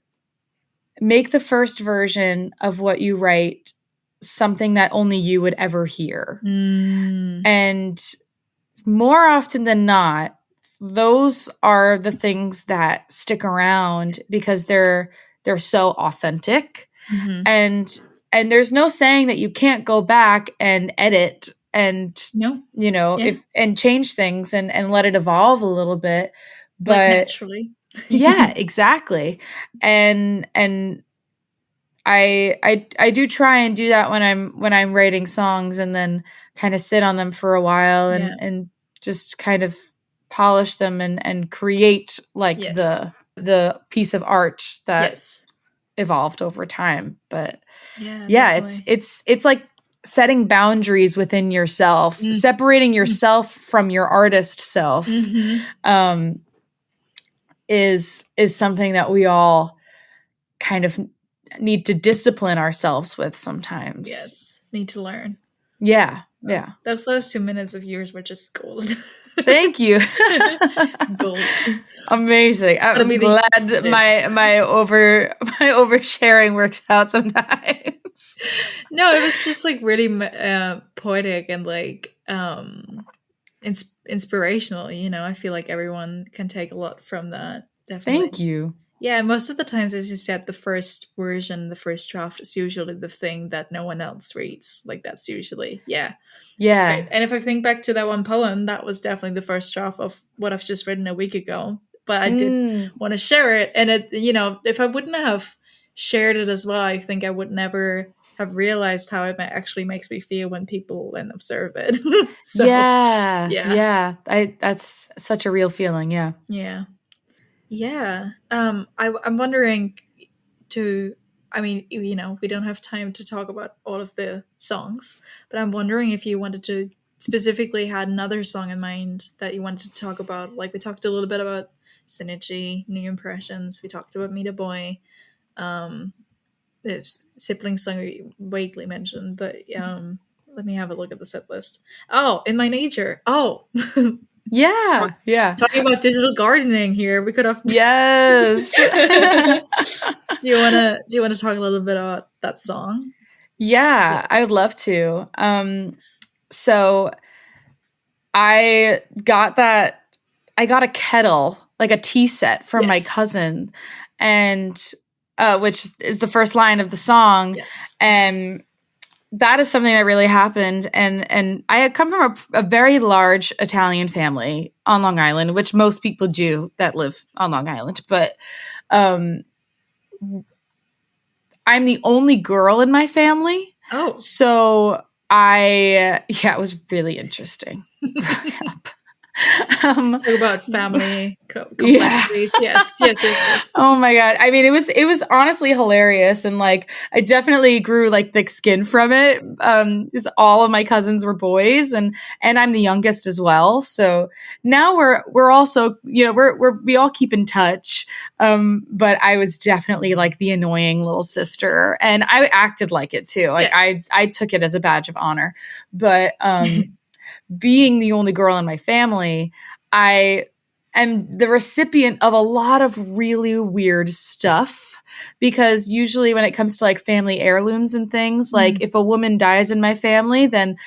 make the first version of what you write something that only you would ever hear. And more often than not, those are the things that stick around because they're so authentic. Mm-hmm. And there's no saying that you can't go back and edit and and change things and let it evolve a little bit, but like naturally. Yeah, exactly. And I do try and do that when I'm writing songs, and then kind of sit on them for a while and just kind of polish them and create like the piece of art that evolved over time. But it's like setting boundaries within yourself, separating yourself from your artist self. Is something that we all kind of need to discipline ourselves with sometimes. Yes, need to learn. Yeah. Those 2 minutes of yours were just gold. Thank you. Gold. Amazing. I'm glad my oversharing works out sometimes. No, it was just like really poetic and like inspirational. I feel like everyone can take a lot from that. Definitely. Thank you. Yeah, most of the times, as you said, the first version, the first draft is usually the thing that no one else reads. Like that's usually, Yeah. Right. And if I think back to that one poem, that was definitely the first draft of what I've just written a week ago. But I did want to share it. And it, if I wouldn't have shared it as well, I think I would never have realized how it actually makes me feel when people observe it. So, yeah. That's such a real feeling. Yeah. I'm wondering we don't have time to talk about all of the songs, but I'm wondering if you wanted to specifically had another song in mind that you wanted to talk about. Like we talked a little bit about Synergy, New Impressions. We talked about Meet a Boy. The sibling song we vaguely mentioned, but let me have a look at the set list. Oh, In My Nature. Oh. Yeah. Talking about digital gardening here. We could have Yes. Do you wanna talk a little bit about that song? Yeah, I would love to. So I got a kettle, like a tea set from my cousin, and which is the first line of the song. Yes. And that is something that really happened. And I had come from a very large Italian family on Long Island, which most people do that live on Long Island. But I'm the only girl in my family. Oh. So it was really interesting growing up. Talk about family complexities. Yeah. Yes. Oh my God. I mean, it was honestly hilarious. And like, I definitely grew like thick skin from it. Because all of my cousins were boys and I'm the youngest as well. So now we're also, we all keep in touch. But I was definitely like the annoying little sister, and I acted like it too. Like yes. I took it as a badge of honor, but, being the only girl in my family, I am the recipient of a lot of really weird stuff, because usually when it comes to like family heirlooms and things, like if a woman dies in my family, then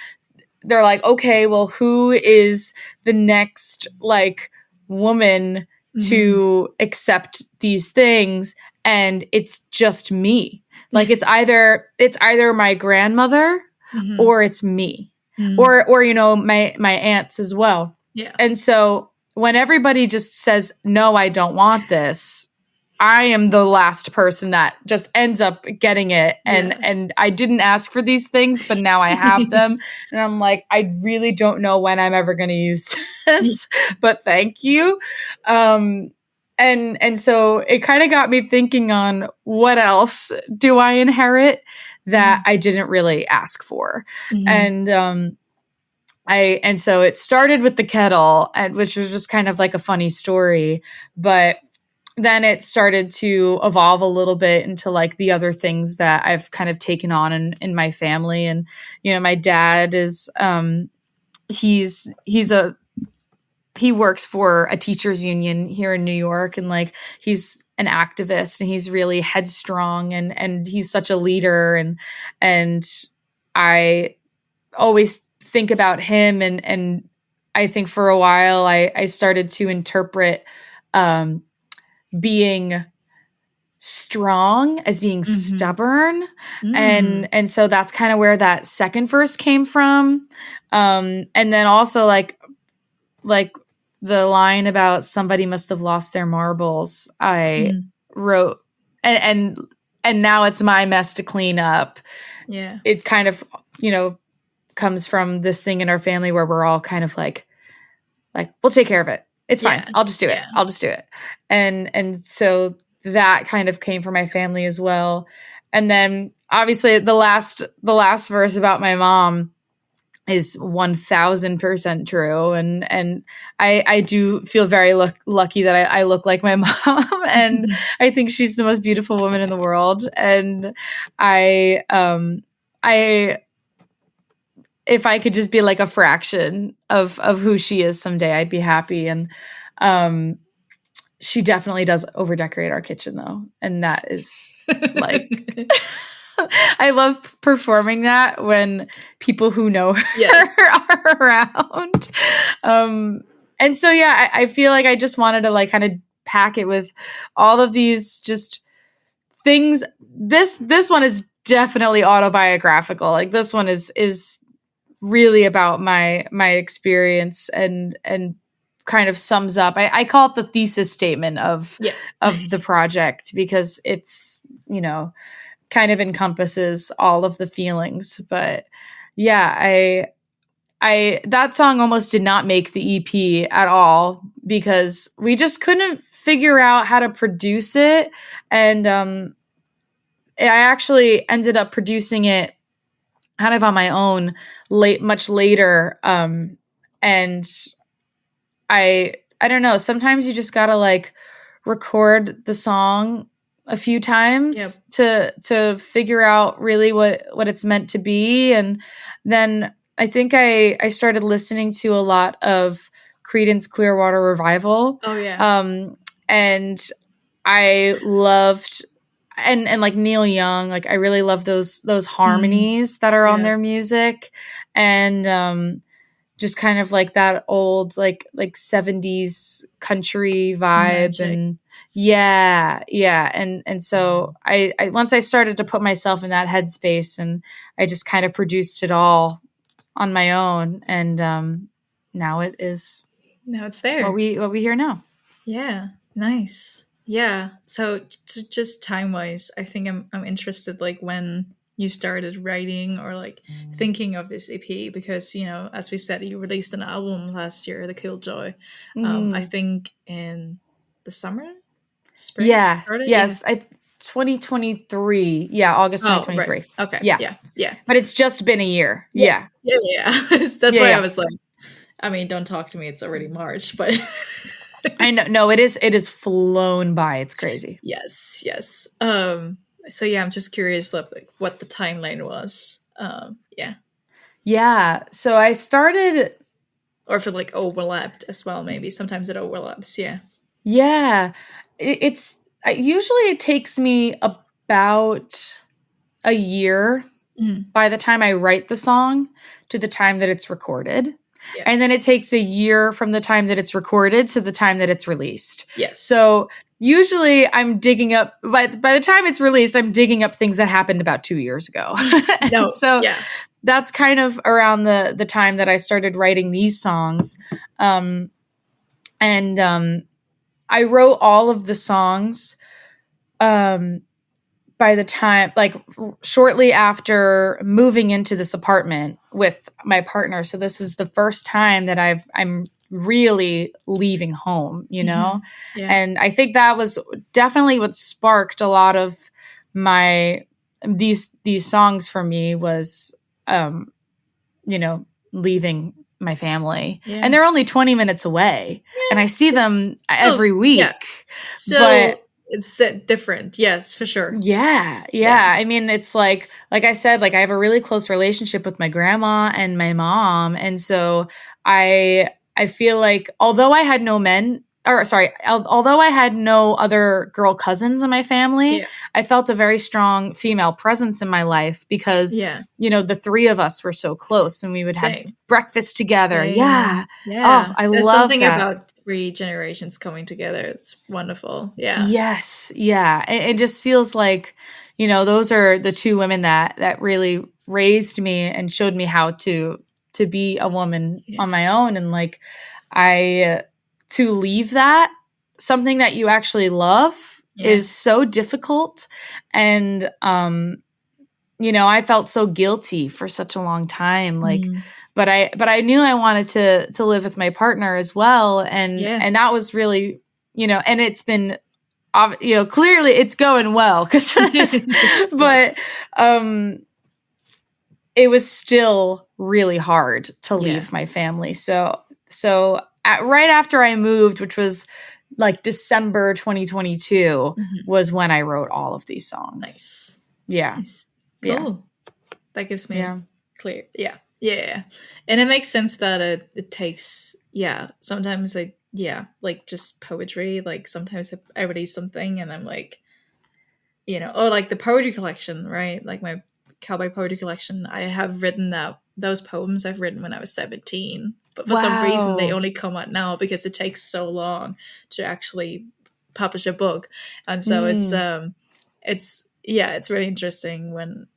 they're like, okay, well, who is the next like woman to accept these things? And it's just me. Like it's either my grandmother or it's me. Or my aunts as well. Yeah. And so when everybody just says, no, I don't want this, I am the last person that just ends up getting it. And I didn't ask for these things, but now I have them. And I'm like, I really don't know when I'm ever going to use this, but thank you. And so it kind of got me thinking on what else do I inherit that I didn't really ask for. And so it started with the kettle, which was just kind of like a funny story, but then it started to evolve a little bit into like the other things that I've kind of taken on in my family. And, my dad is, he works for a teachers union here in New York, and like he's an activist, and he's really headstrong, and he's such a leader, and I always think about him, and I think for a while I started to interpret being strong as being stubborn, and so that's kind of where that second verse came from, and then also like the line about somebody must have lost their marbles, I wrote, and now it's my mess to clean up. Yeah, it kind of comes from this thing in our family where we're all kind of like we'll take care of it. It's fine. I'll just do it. I'll just do it. And so that kind of came from my family as well. And then obviously the last verse about my mom is 1000% true. And I do feel very lucky that I look like my mom, and I think she's the most beautiful woman in the world. And I if I could just be like a fraction of who she is someday, I'd be happy. And she definitely does overdecorate our kitchen though. And that is like, I love performing that when people who know her are around. And so, I feel like I just wanted to like kind of pack it with all of these just things. This one is definitely autobiographical. Like this one is really about my experience and kind of sums up. I call it the thesis statement of the project, because it's, kind of encompasses all of the feelings. But I that song almost did not make the EP at all, because we just couldn't figure out how to produce it. And I actually ended up producing it kind of on my own much later. And I don't know, sometimes you just gotta like record the song a few times to figure out really what it's meant to be. And then I think I started listening to a lot of Creedence Clearwater Revival. Oh yeah. And I loved and like Neil Young, like I really love those harmonies that are on their music. And just kind of like that old like 70s country vibe. Magic. And and so I once I started to put myself in that headspace, and I just kind of produced it all on my own, and now it's there, what we hear now. Yeah, nice. Yeah. So just time wise, I think I'm interested like when you started writing or like thinking of this EP, because as we said, you released an album last year, The Killjoy. I think in the spring started. Yes. 2023. Yeah, August Oh, right. 2023. Okay. Yeah. Yeah. But it's just been a year. Yeah. That's why Yeah. I was like, I mean, don't talk to me. It's already March, but I know. No, it is flown by. It's crazy. Yes. So yeah, I'm just curious like what the timeline was. Yeah. So I started, or if it like overlapped as well, maybe. Sometimes it overlaps, yeah. Yeah. It's usually it takes me about a year by the time I write the song to the time that it's recorded. Yeah. And then it takes a year from the time that it's recorded to the time that it's released. Yes. So usually I'm digging up, by the time it's released, I'm digging up things that happened about 2 years ago. That's kind of around the time that I started writing these songs. I wrote all of the songs by the time, like shortly after moving into this apartment with my partner. So this is the first time that I'm really leaving home, Yeah. And I think that was definitely what sparked a lot of these songs for me was, leaving my family. Yeah. And they're only 20 minutes away, and I see them every week. Yeah. Still, it's different. Yes, for sure. Yeah. I mean, it's like I said, like I have a really close relationship with my grandma and my mom. And so I feel like although I had no other girl cousins in my family, I felt a very strong female presence in my life because, the three of us were so close, and we would have breakfast together. Yeah. Oh, I There's love something that. about 3 generations coming together. It's wonderful. Yeah. Yes. Yeah. It just feels like, those are the 2 women that really raised me and showed me how to be a woman on my own. And like, to leave that, something that you actually love, is so difficult. And, I felt so guilty for such a long time. Like, but I knew I wanted to live with my partner as well. And that was really, and it's been, clearly it's going well but, it was still really hard to leave my family. So right after I moved, which was like December 2022, was when I wrote all of these songs. Nice. Yeah. Nice. Cool. That gives me clear. Yeah. And it makes sense that it takes, sometimes like just poetry. Like sometimes I release something and I'm like, like the poetry collection, right? Like my cowboy poetry collection. I have written those poems I've written when I was 17. But for some reason, they only come out now because it takes so long to actually publish a book. And so it's really interesting when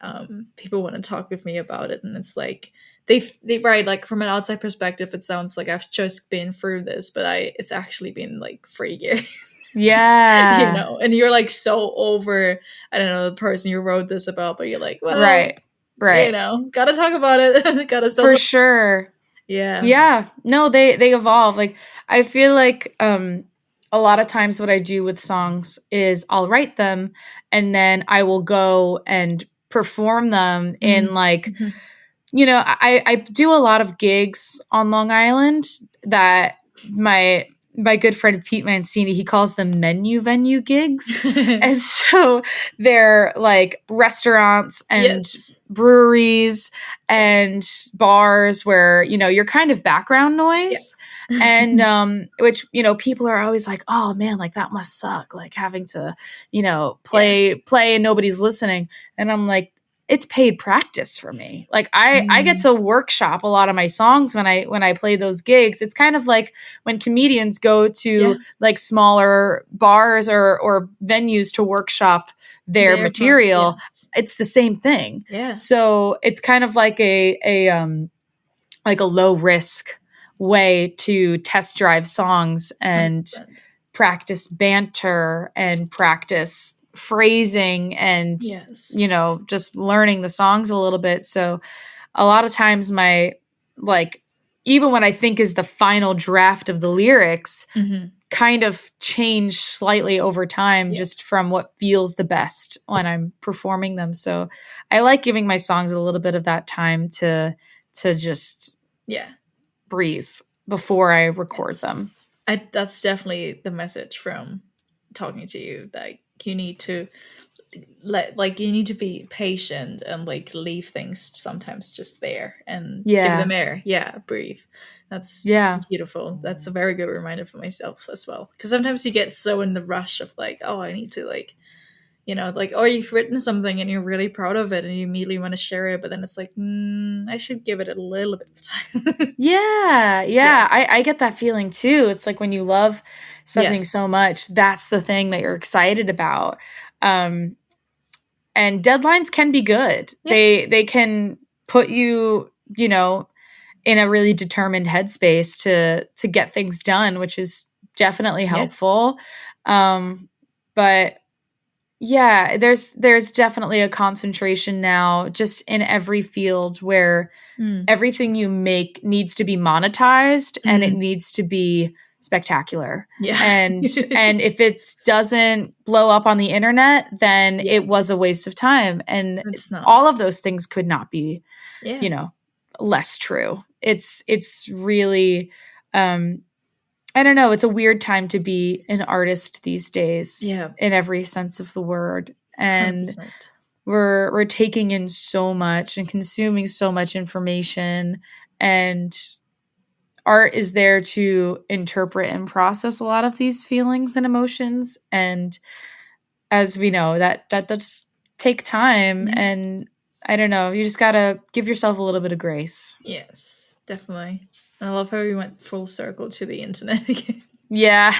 people want to talk with me about it. And it's like, they write, like from an outside perspective, it sounds like I've just been through this, but it's actually been like 3 years. Yeah. And you're like so over, I don't know, the person you wrote this about, but you're like, well, right. Gotta talk about it. Gotta for sure. Yeah. No, they evolve. Like, I feel like a lot of times what I do with songs is I'll write them and then I will go and perform them in like, I do a lot of gigs on Long Island that my good friend Pete Mancini, he calls them menu venue gigs. And so they're like restaurants and breweries and bars where, you're kind of background noise. And which, people are always like, oh man, like that must suck. Like having to, play and nobody's listening. And I'm like, it's paid practice for me. Like I get to workshop a lot of my songs when I play those gigs. It's kind of like when comedians go to like smaller bars or venues to workshop their material. Yes. It's the same thing. Yeah. So it's kind of like a low risk way to test drive songs and 100%. Practice banter and practice phrasing and, you know, just learning the songs a little bit. So a lot of times even what I think is the final draft of the lyrics kind of change slightly over time just from what feels the best when I'm performing them. So I like giving my songs a little bit of that time to just breathe before I record them. That's definitely the message from talking to you, that you need to you need to be patient and like leave things sometimes just there and give them air. Breathe. That's beautiful. That's a very good reminder for myself as well, because sometimes you get so in the rush of like, oh, I need to like, you know, like, or you've written something and you're really proud of it and you immediately want to share it, but then it's like, I should give it a little bit of time. I get that feeling too. It's like when you love something so much, that's the thing that you're excited about. And deadlines can be good. They can put you, you know, in a really determined headspace to get things done, which is definitely helpful. But yeah, there's definitely a concentration now just in every field where everything you make needs to be monetized and it needs to be spectacular. And if it doesn't blow up on the internet, then it was a waste of time. And all of those things could not be, you know, less true. It's really I don't know. It's a weird time to be an artist these days in every sense of the word. And 100%. We're taking in so much and consuming so much information, and art is there to interpret and process a lot of these feelings and emotions. And as we know, that does take time. And I don't know, you just got to give yourself a little bit of grace. Yes, definitely. I love how we went full circle to the internet again. Yeah,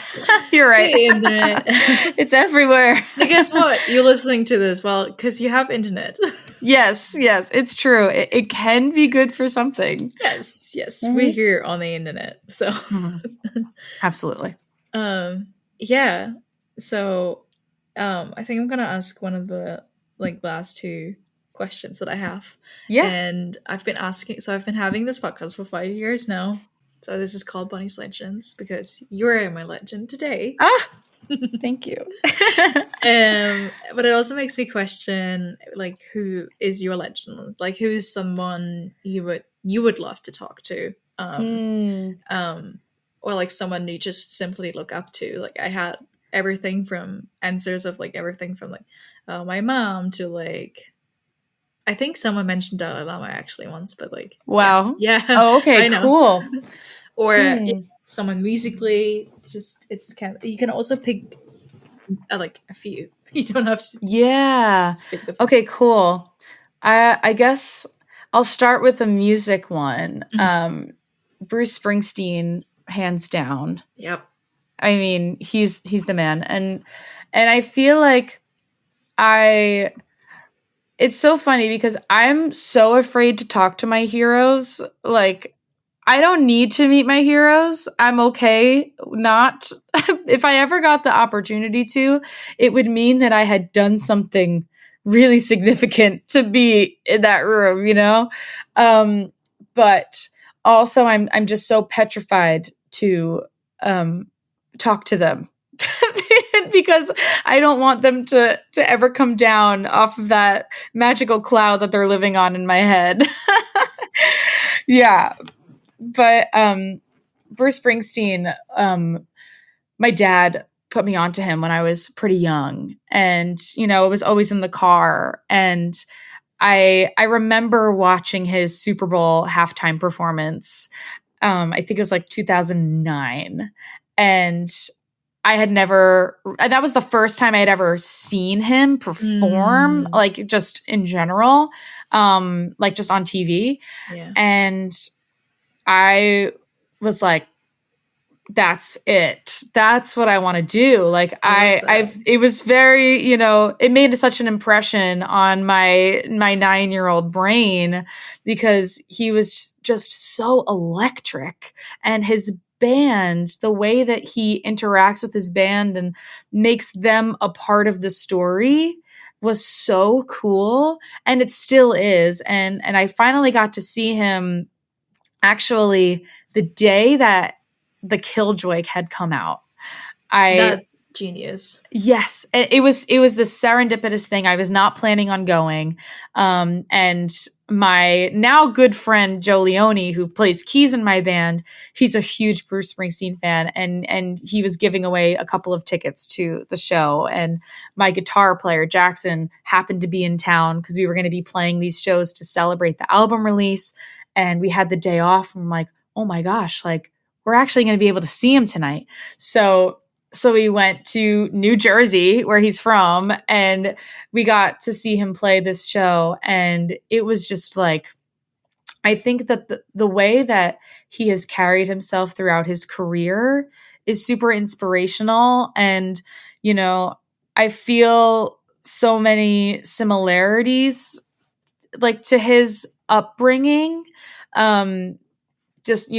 you're right. The internet. It's everywhere. But guess what? You're listening to this, well, because you have internet. Yes, it's true. It can be good for something. Yes. We're here on the internet, so. Absolutely. Yeah. So, I think I'm gonna ask one of the last two questions that I have. And I've been having this podcast for 5 years now. So this is called Bonnie's Legends because you're my legend today. Thank you. But it also makes me question, like, who is your legend? Like, who is someone you would love to talk to? Or like someone you just simply look up to. Like, I had everything from answers of like everything from like my mom to like, I think someone mentioned Dalai Lama actually once, but like, wow, yeah. Oh, okay, cool. Or someone musically, just you can also pick like a few. You don't have to stick with okay, cool. I guess I'll start with the music one. Bruce Springsteen, hands down. Yep. I mean, he's the man, and I feel like it's so funny because I'm so afraid to talk to my heroes. Like, I don't need to meet my heroes. I'm okay not. If I ever got the opportunity to, it would mean that I had done something really significant to be in that room, you know? But also I'm just so petrified to talk to them. Because I don't want them to ever come down off of that magical cloud that they're living on in my head. Yeah. But Bruce Springsteen, my dad put me onto him when I was pretty young. And, you know, it was always in the car. And I remember watching his Super Bowl halftime performance. I think it was like 2009. And that was the first time I had ever seen him perform, like just in general, like just on TV. Yeah. And I was like, that's it. That's what I want to do. Like it was very, it made such an impression on my 9-year-old brain because he was just so electric, and his band, the way that he interacts with his band and makes them a part of the story was so cool. And it still is. And I finally got to see him actually the day that the Killjoy had come out. That's genius. Yes, it was this serendipitous thing. I was not planning on going, and my now good friend Joe Leone, who plays keys in my band, he's a huge Bruce Springsteen fan, and he was giving away a couple of tickets to the show. And my guitar player Jackson happened to be in town because we were going to be playing these shows to celebrate the album release, and we had the day off. And I'm like, oh my gosh, like we're actually going to be able to see him tonight. So we went to New Jersey, where he's from, and we got to see him play this show. And it was just like, I think that the way that he has carried himself throughout his career is super inspirational. And, I feel so many similarities like to his upbringing. Just,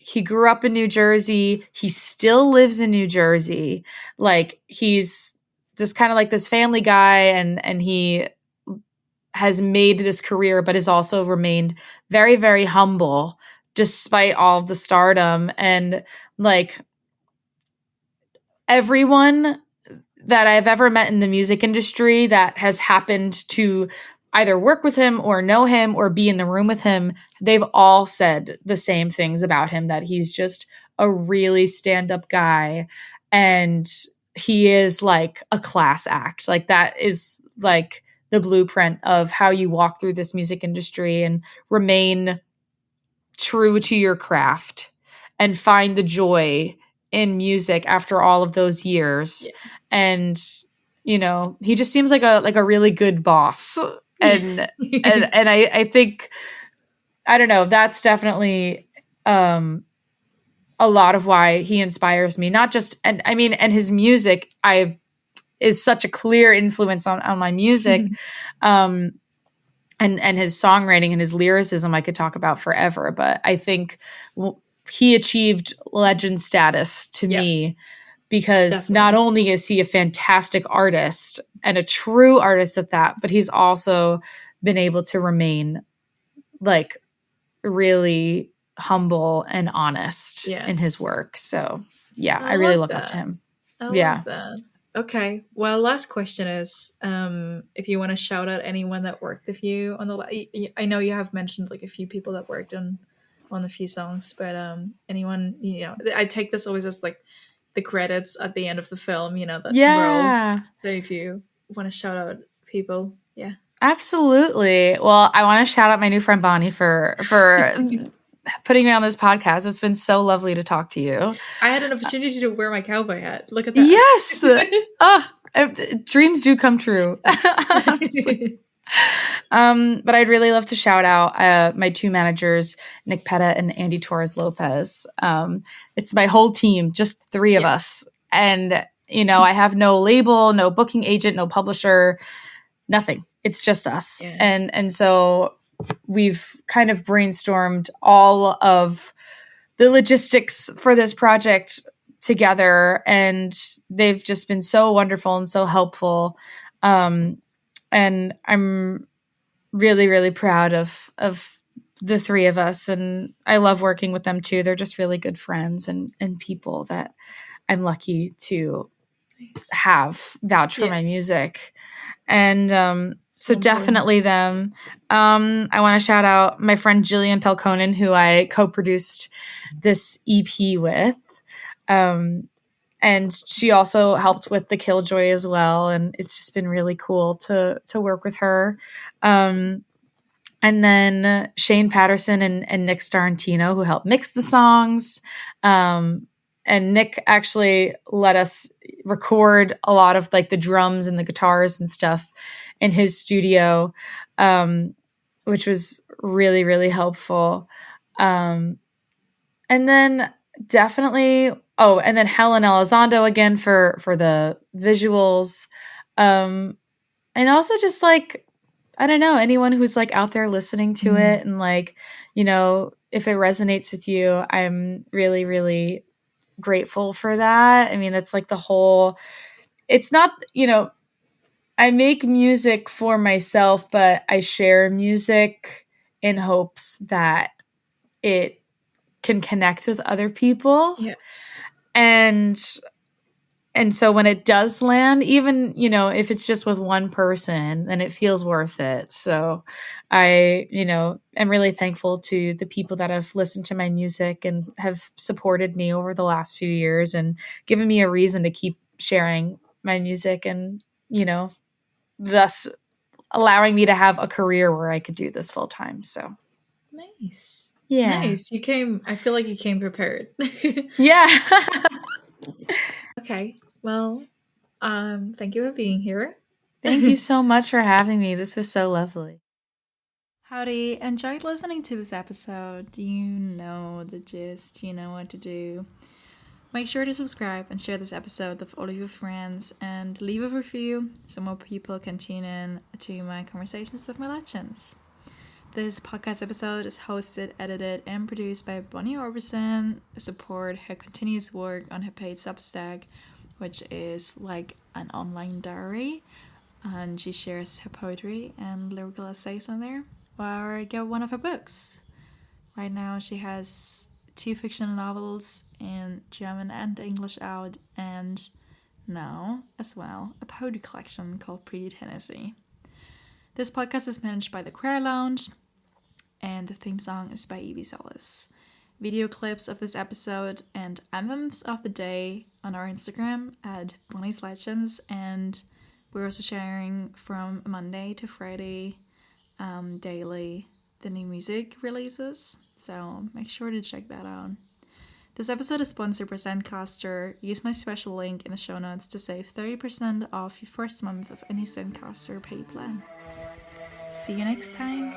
he grew up in New Jersey. He still lives in New Jersey. Like he's just kind of like this family guy, and he has made this career, but has also remained very, very humble despite all of the stardom. And like everyone that I've ever met in the music industry that has happened to either work with him or know him or be in the room with him, they've all said the same things about him, that he's just a really stand-up guy. And he is like a class act. Like that is like the blueprint of how you walk through this music industry and remain true to your craft and find the joy in music after all of those years. Yeah. And, he just seems like a really good boss. And I think, I don't know, that's definitely a lot of why he inspires me. Not just, and his music is such a clear influence on my music. And his songwriting and his lyricism I could talk about forever. But I think he achieved legend status to me because definitely. Not only is he a fantastic artist and a true artist at that, but he's also been able to remain like really humble and honest in his work. So yeah, I really look up to him. I love that. Okay. Well, last question is, if you want to shout out anyone that worked with you on the, I know you have mentioned like a few people that worked on a few songs, but anyone, I take this always as like the credits at the end of the film, that roll. So if you want to shout out people, yeah. Absolutely. Well, I want to shout out my new friend Bonnie for putting me on this podcast. It's been so lovely to talk to you. I had an opportunity to wear my cowboy hat. Look at that. Yes. Dreams do come true. But I'd really love to shout out my two managers, Nick Petta and Andy Torres Lopez. It's my whole team, just three of us. And, I have no label, no booking agent, no publisher, nothing. It's just us. Yeah. And so we've kind of brainstormed all of the logistics for this project together, and they've just been so wonderful and so helpful. And I'm really, really proud of the three of us, and I love working with them too. They're just really good friends and people that I'm lucky to have vouch for my music. And so definitely them. I want to shout out my friend Jillian Pelkonen, who I co-produced this EP with. And she also helped with the Killjoy as well. And it's just been really cool to work with her. And then Shane Patterson and Nick Starantino, who helped mix the songs. Nick actually let us record a lot of like the drums and the guitars and stuff in his studio, which was really, really helpful. And then definitely, and then Helen Elizondo again for the visuals. And also just like, I don't know, anyone who's like out there listening to it and like, if it resonates with you, I'm really, really grateful for that. I mean, that's like it's not, I make music for myself, but I share music in hopes that it can connect with other people. Yes. And so when it does land, even, if it's just with one person, then it feels worth it. So I, am really thankful to the people that have listened to my music and have supported me over the last few years and given me a reason to keep sharing my music and, thus allowing me to have a career where I could do this full time. So nice. Yeah. Nice. I feel like you came prepared. Yeah. Okay. Well, thank you for being here. Thank you so much for having me. This was so lovely. Howdy. Enjoyed listening to this episode. You know the gist. You know what to do. Make sure to subscribe and share this episode with all of your friends and leave a review so more people can tune in to my conversations with my legends. This podcast episode is hosted, edited, and produced by Bonnie Oberlin. Support her continuous work on her paid Substack, which is like an online diary, and she shares her poetry and lyrical essays on there, or get one of her books. Right now she has 2 fictional novels in German and English out, and now, as well, a poetry collection called Pretty Tennessee. This podcast is managed by the Queer Lounge, and the theme song is by Evie Solis. Video clips of this episode and anthems of the day on our Instagram at Bonnie's Legends, and we're also sharing from Monday to Friday daily the new music releases, so make sure to check that out. This episode is sponsored by Zencaster. Use my special link in the show notes to save 30% off your first month of any Zencaster paid plan. See you next time.